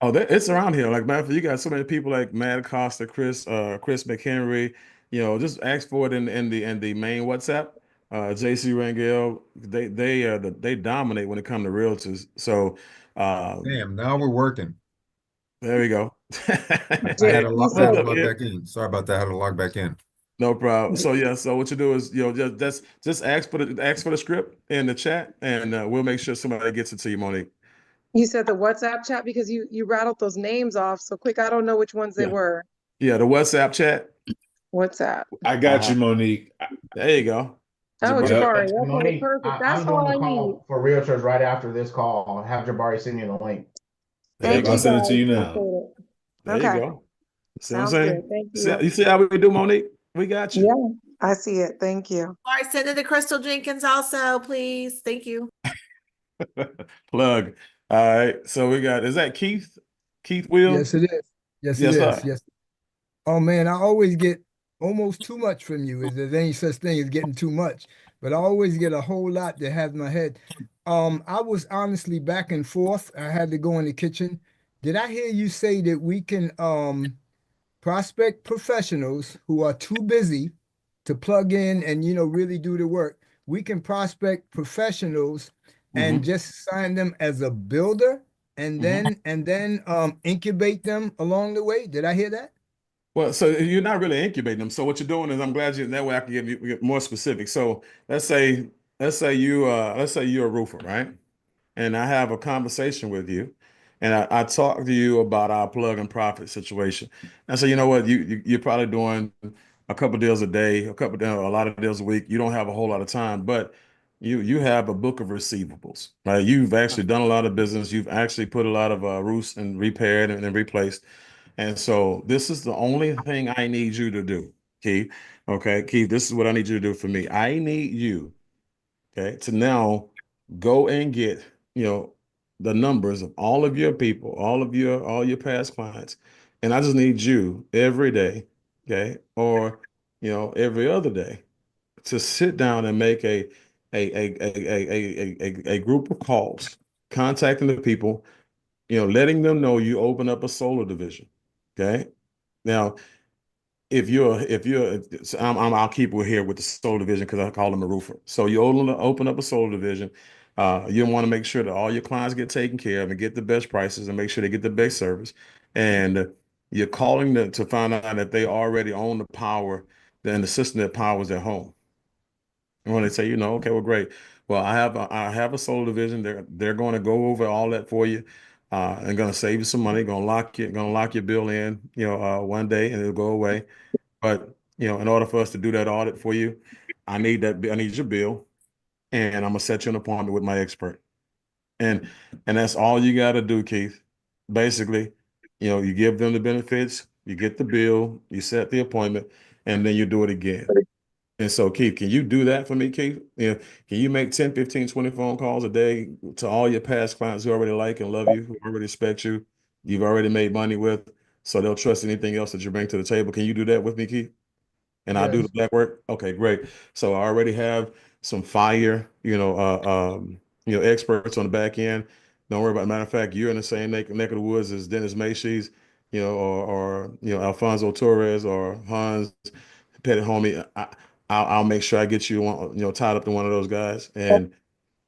Oh, it's around here. Like, matter of fact, you got so many people like Matt Costa, Chris McHenry. Just ask for it in the main WhatsApp. JC Rangel, they dominate when it comes to realtors. So, um, Damn, now we're working. there we go. I had to You I had to Look, said log yeah, back in. Sorry about that. I had to log back in. no problem. So yeah, so what you do is just ask for the script in the chat, and we'll make sure somebody gets it to you, Monique. you said the WhatsApp chat because you rattled those names off so quick. I don't know which ones they Yeah, were. yeah, the WhatsApp chat. WhatsApp. I got you, Monique. There you go. Oh, Jabari. Yep. Jabari. And Okay, Monique, perfect. That's I'm doing all the I need. call for realtors right after this call. Have Jabari send you the link. There you Thank Yep, I'll you go. send it to guys. you now. Appreciate it. There you Okay. go. See what I'm Sounds good. saying? Thank See, you. you see how we do, Monique? We got you. Yeah, I see it. Thank you. All right, send it to Crystal Jenkins also, please. Thank you. Plug. All right. So we got, is that Keith? Keith Will? Yes, it is. Yes, it Yes, is. sir. Yes. Oh man, I always get almost too much from you. If there's any such thing as getting too much, but I always get a whole lot that has my head. I was honestly back and forth. I had to go in the kitchen. Did I hear you say that we can prospect professionals who are too busy to plug in and really do the work? We can prospect professionals and Hmm. just sign them as a builder and Hmm. then incubate them along the way. Did I hear that? Well, so you're not really incubating them. So what you're doing is, I'm glad you, that way I can get more specific. So let's say you're a roofer, right? And I have a conversation with you, and I talk to you about our plug and profit situation. And so, you know what, you're probably doing a couple deals a day, a lot of deals a week. You don't have a whole lot of time, but you have a book of receivables, right? You've actually done a lot of business. You've actually put a lot of roofs and repaired and replaced. And so this is the only thing I need you to do, Keith. Okay, Keith, this is what I need you to do for me. I need you, okay, to now go and get, you know, the numbers of all of your people, all your past clients. And I just need you every day, okay, or every other day to sit down and make a group of calls, contacting the people, letting them know you open up a solar division. Okay. Now, if you're so I'll keep it here with the solar division because I call them a roofer. So you open up a solar division. You want to make sure that all your clients get taken care of and get the best prices and make sure they get the best service. And you're calling them to find out that they already own the power and the system that powers their home. And when they say, okay, well, great. Well, I have a solar division. They're going to go over all that for you, and going to save you some money. Going to lock your bill in, one day, and it'll go away. But in order for us to do that audit for you, I need your bill, and I'm gonna set you an appointment with my expert. And that's all you got to do, Keith. Basically, you give them the benefits. you get the bill, you set the appointment, and then you do it again. And so, Keith, can you do that for me, Keith? Yeah. Can you make 10, 15, 20 phone calls a day to all your past clients who already like and love you, who already respect you, you've already made money with, so they'll trust anything else that you bring to the table? Can you do that with me, Keith? And I'll do the Yes. back work. Okay, great. So I already have some fire, experts on the back end. Don't worry about it. Matter of fact, you're in the same neck of the woods as Dennis Macy's, or Alfonso Torres or Hans Pettit Homie. I'll make sure I get you tied up to one of those guys, and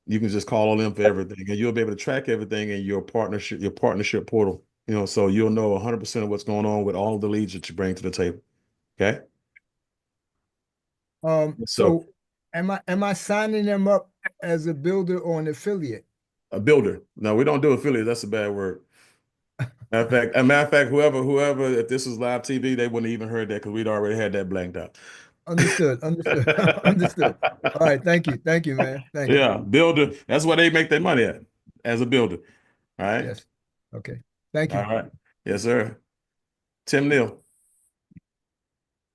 you can just call on them for everything, and you'll be able to track everything in your partnership portal. So you'll know 100% of what's going on with all the leads that you bring to the table. Okay. So So am I signing them up as a builder or an affiliate? a builder. No, we don't do affiliate. That's a bad word. Matter of fact, whoever, if this was live TV, they wouldn't have even heard that because we'd already had that blanked out. Understood. Understood. Understood. All right. Thank you. Thank you, man. Thank you. Yeah, builder. That's where they make their money at, as a builder. All right. Yes. Okay. Thank All you. right. Yes, sir. Tim Neal.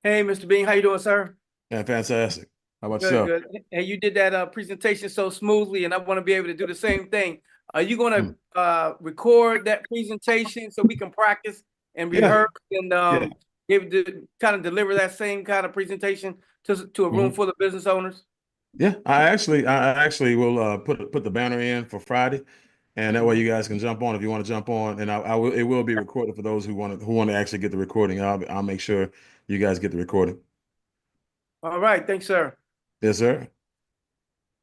Hey, Mr. Bean, how you doing, sir? Yeah, fantastic. How about Good, yourself? good. And you did that presentation so smoothly, and I want to be able to do the same thing. Are you going to record that presentation so we can practice and Yeah. rehearse and Yeah. be able to kind of deliver that same kind of presentation to a room full of business owners? Yeah, I actually will put the banner in for Friday, and that way you guys can jump on if you want to jump on, and it will be recorded for those who want to actually get the recording. I'll make sure you guys get the recording. All right, thanks, sir. Yes, sir.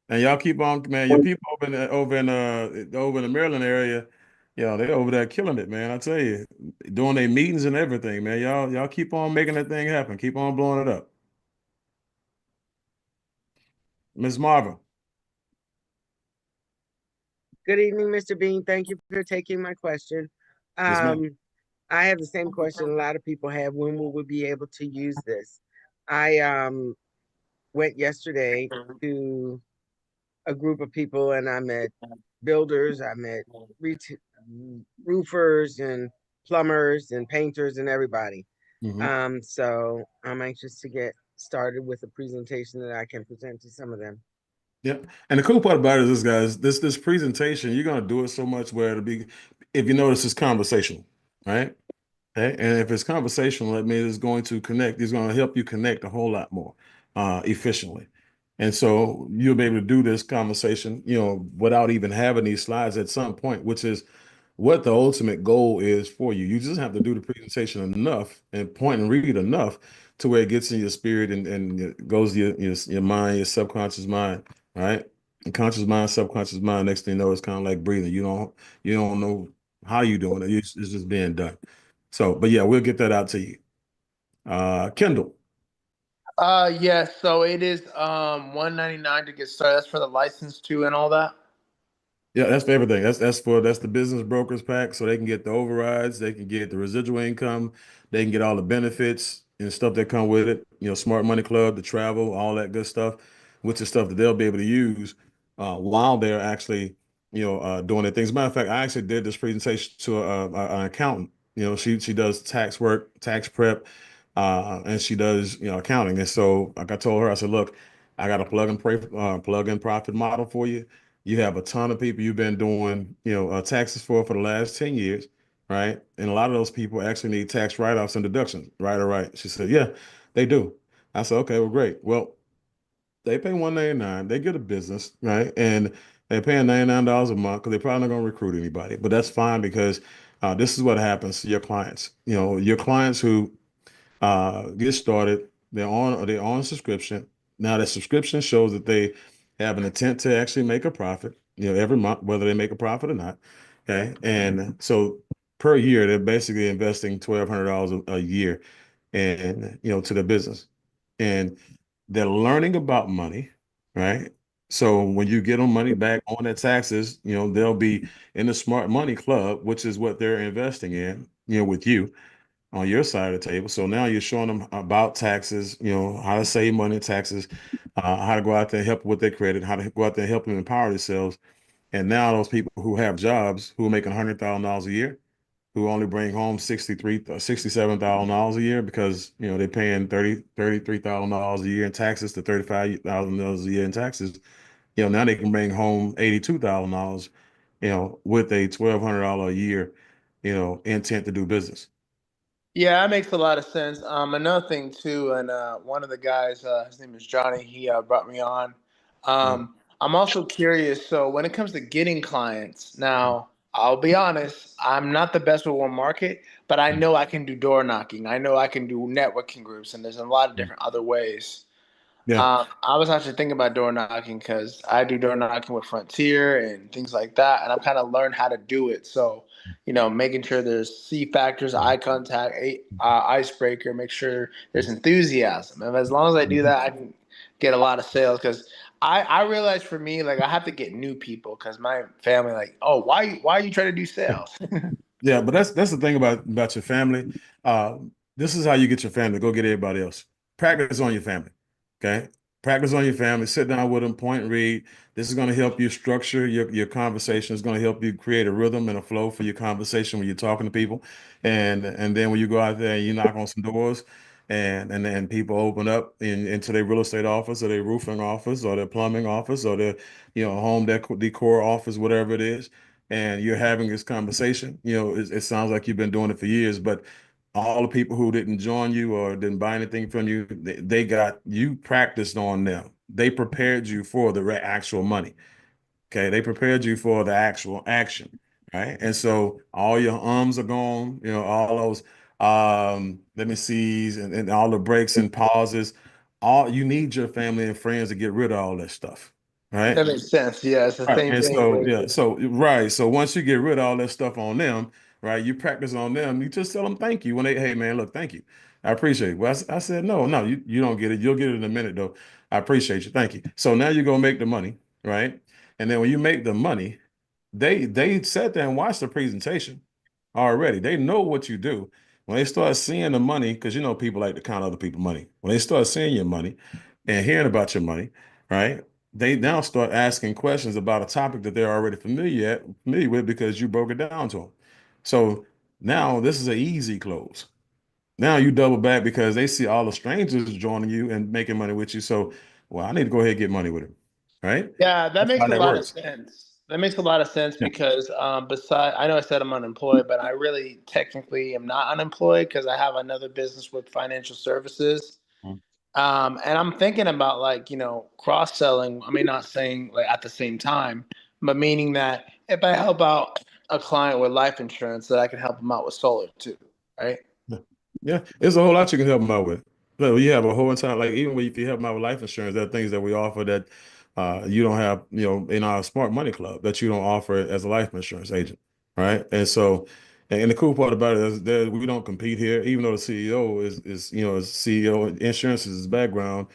And y'all keep on, man. Your people over in the Maryland area, they're over there killing it, man. I tell you, doing their meetings and everything, man. Y'all keep on making that thing happen. Keep on blowing it up, Miss Marva. Good evening, Mr. Bean. Thank you for taking my question. Yes, ma'am. I have the same question a lot of people have. When will we be able to use this? I went yesterday to a group of people and I met builders, I met roofers and plumbers and painters and everybody. So I'm anxious to get started with a presentation that I can present to some of them. Yep. And the cool part about it is this, guys, this presentation, you're gonna do it so much where it'll be, if you notice, it's conversational, right? Okay. And if it's conversational, that means it's going to connect. It's going to help you connect a whole lot more efficiently. And so you'll be able to do this conversation, without even having these slides at some point, which is what the ultimate goal is for you. You just have to do the presentation enough and point and read enough to where it gets in your spirit and it goes to your mind, your subconscious mind, right? And conscious mind, subconscious mind, next thing you know, it's kind of like breathing. You don't know how you're doing it. It's just being done. So, but yeah, we'll get that out to you. Kendall. Yes, so it is $199 to get started. That's for the license too and all that. Yeah, that's for everything. That's the business brokers pack, so they can get the overrides, they can get the residual income, they can get all the benefits and stuff that come with it. Smart Money Club, the travel, all that good stuff, which is stuff that they'll be able to use while they're actually doing their things. As a matter of fact, I actually did this presentation to an accountant. She does tax work, tax prep, and she does accounting. And so, like I told her, I said, look, I got a plug in profit model for you. You have a ton of people you've been doing, taxes for the last 10 years, right? And a lot of those people actually need tax write-offs and deductions, right? Or right? She said, yeah, they do. I said, okay, well, great. Well, they pay $199, they get a business, right? And they're paying $99 a month because they're probably not going to recruit anybody. But that's fine because this is what happens to your clients. Your clients who get started. They're on subscription. Now that subscription shows that they have an intent to actually make a profit, every month, whether they make a profit or not. Okay. And so per year, they're basically investing $1,200 a year and to their business. And they're learning about money, right? So when you get them money back on their taxes, they'll be in the smart money club, which is what they're investing in, with you on your side of the table. So now you're showing them about taxes, how to save money in taxes, how to go out there and help with their credit, how to go out there and help them empower themselves. And now those people who have jobs who are making $100,000 a year, who only bring home $67,000 a year because they're paying $33,000 a year in taxes to $35,000 a year in taxes. Now they can bring home $82,000, with a $1,200 a year, intent to do business. Yeah, that makes a lot of sense. Another thing too, and one of the guys, his name is Johnny, he brought me on. I'm also curious. So when it comes to getting clients, now I'll be honest, I'm not the best with one market, but I know I can do door knocking. I know I can do networking groups, and there's a lot of different other ways. Yeah. I was actually thinking about door knocking because I do door knocking with Frontier and things like that, and I'm kind of learned how to do it. So, making sure there's C factors, eye contact, icebreaker, make sure there's enthusiasm. And as long as I do that, I can get a lot of sales because I realize for me, like I have to get new people because my family, like, oh, why are you trying to do sales? Yeah, but that's the thing about your family. This is how you get your family. Go get everybody else. Practice on your family. Okay. Practice on your family. Sit down with them, point and read. This is going to help you structure your conversation. It's going to help you create a rhythm and a flow for your conversation when you're talking to people. And then when you go out there and you knock on some doors and then people open up into their real estate office or their roofing office or their plumbing office or their, home decor office, whatever it is, and you're having this conversation, it sounds like you've been doing it for years, but all the people who didn't join you or didn't buy anything from you, they got you practiced on them. They prepared you for the actual money. Okay. They prepared you for the actual action. Right. And so all your ums are gone, all those let me see, and all the breaks and pauses. All you need your family and friends to get rid of all that stuff. Right. That makes sense. Yeah, it's the Right. same And thing so, with. yeah, so, right. So once you get rid of all that stuff on them, right, you practice on them, you just tell them thank you when hey, man, look, thank you. I appreciate it. Well, I said, no, you don't get it. You'll get it in a minute, though. I appreciate you. Thank you. So now you're going to make the money, right? And then when you make the money, they sat there and watched the presentation already. They know what you do. When they start seeing the money, because people like to count other people's money. When they start seeing your money and hearing about your money, right? They now start asking questions about a topic that they're already familiar with because you broke it down to them. So now this is an easy close. Now you double back because they see all the strangers joining you and making money with you. So, well, I need to go ahead and get money with him, right? Yeah, that That's makes how a that lot of works. sense. That makes a lot of sense Yeah. because beside I know I said I'm unemployed, but I really technically am not unemployed because I have another business with financial services. Mhm. And I'm thinking about like, cross-selling. I mean, not saying like at the same time, but meaning that if I help out a client with life insurance, that I can help them out with solar too, right? Yeah. Yeah. There's a whole lot you can help them out with. So you have a whole entire, like, even if you help them out with life insurance, there are things that we offer that you don't have, in our Smart Money Club that you don't offer as a life insurance agent. Right. And so, and the cool part about it is that we don't compete here, even though the CEO is CEO, insurance is his background.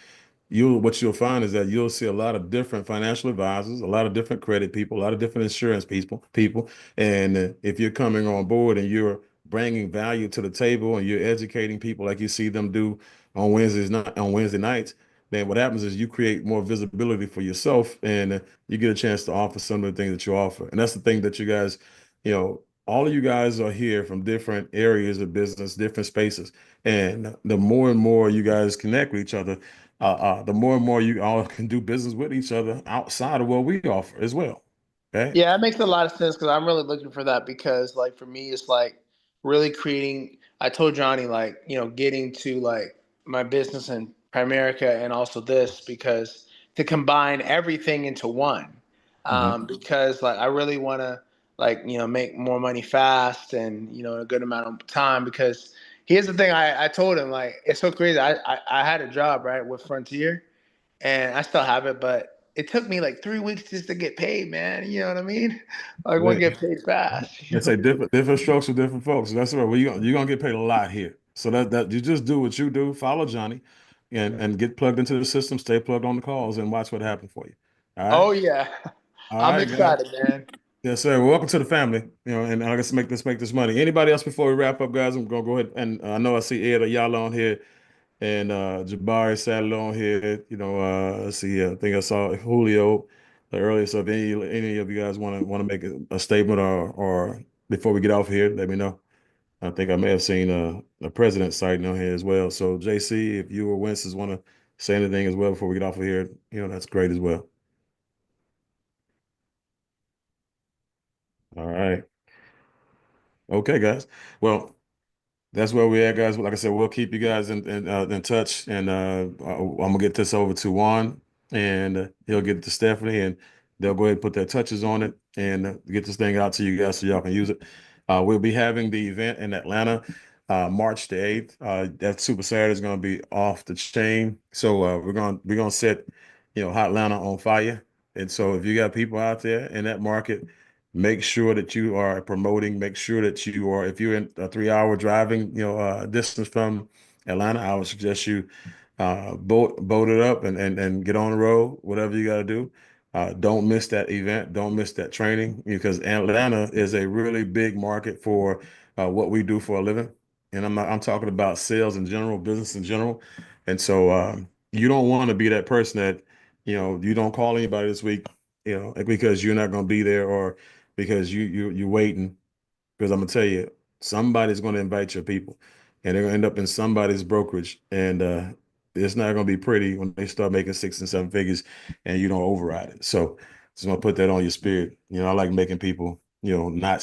What you'll find is that you'll see a lot of different financial advisors, a lot of different credit people, a lot of different insurance people. And if you're coming on board and you're bringing value to the table and you're educating people like you see them do on Wednesday nights, then what happens is you create more visibility for yourself and you get a chance to offer some of the things that you offer. And that's the thing that you guys, all of you guys are here from different areas of business, different spaces. And the more and more you guys connect with each other, the more and more you all can do business with each other outside of what we offer as well. Okay. Yeah, it makes a lot of sense because I'm really looking for that because like for me it's like really creating I told Johnny like, getting to like my business in Primerica and also this because to combine everything into one. Mhm. Because like I really want to like, make more money fast and, a good amount of time because here's the thing I told him like it's so crazy. I had a job, right, with Frontier and I still have it, but it took me like 3 weeks just to get paid, man. You know what I mean? Like, I want Right. to get paid fast. It's a different strokes for different folks. That's right. Well, you're gonna get paid a lot here. So that you just do what you do, follow Johnny, and get plugged into the system, stay plugged on the calls, and watch what happens for you. All right. Oh yeah, All I'm right, guys. excited, man. Yes, sir. Well, welcome to the family. And I guess make this money. Anybody else before we wrap up, guys? I'm gonna go ahead and I know I see Ed or y'all on here and Jabari Saddle on here. Let's see. I think I saw Julio earlier. So if any of you guys want to make a statement or before we get off here, let me know. I think I may have seen a president sighting on here as well. So JC, if you or Winston want to say anything as well before we get off of here, that's great as well. All right. Okay, guys. Well, that's where we're at, guys. Like I said, we'll keep you guys in touch, and I'm gonna get this over to Juan, and he'll get it to Stephanie, and they'll go ahead and put their touches on it and get this thing out to you guys so y'all can use it. We'll be having the event in Atlanta, March the 8th. That Super Saturday is gonna be off the chain, so we're gonna set Hot Atlanta on fire. And so if you got people out there in that market, make sure that you are promoting, make sure that you are, if you're in a 3 hour driving, distance from Atlanta, I would suggest you boat it up and get on the road, whatever you got to do. Don't miss that event. Don't miss that training, because Atlanta is a really big market for what we do for a living. And I'm talking about sales in general, business in general. And so you don't want to be that person that, you don't call anybody this week, because you're not going to be there, or because you're waiting. Because I'm gonna tell you, somebody's going to invite your people, and they're going to end up in somebody's brokerage, and it's not going to be pretty when they start making 6 and 7 figures and you don't override it. So just want to put that on your spirit. I like making people, not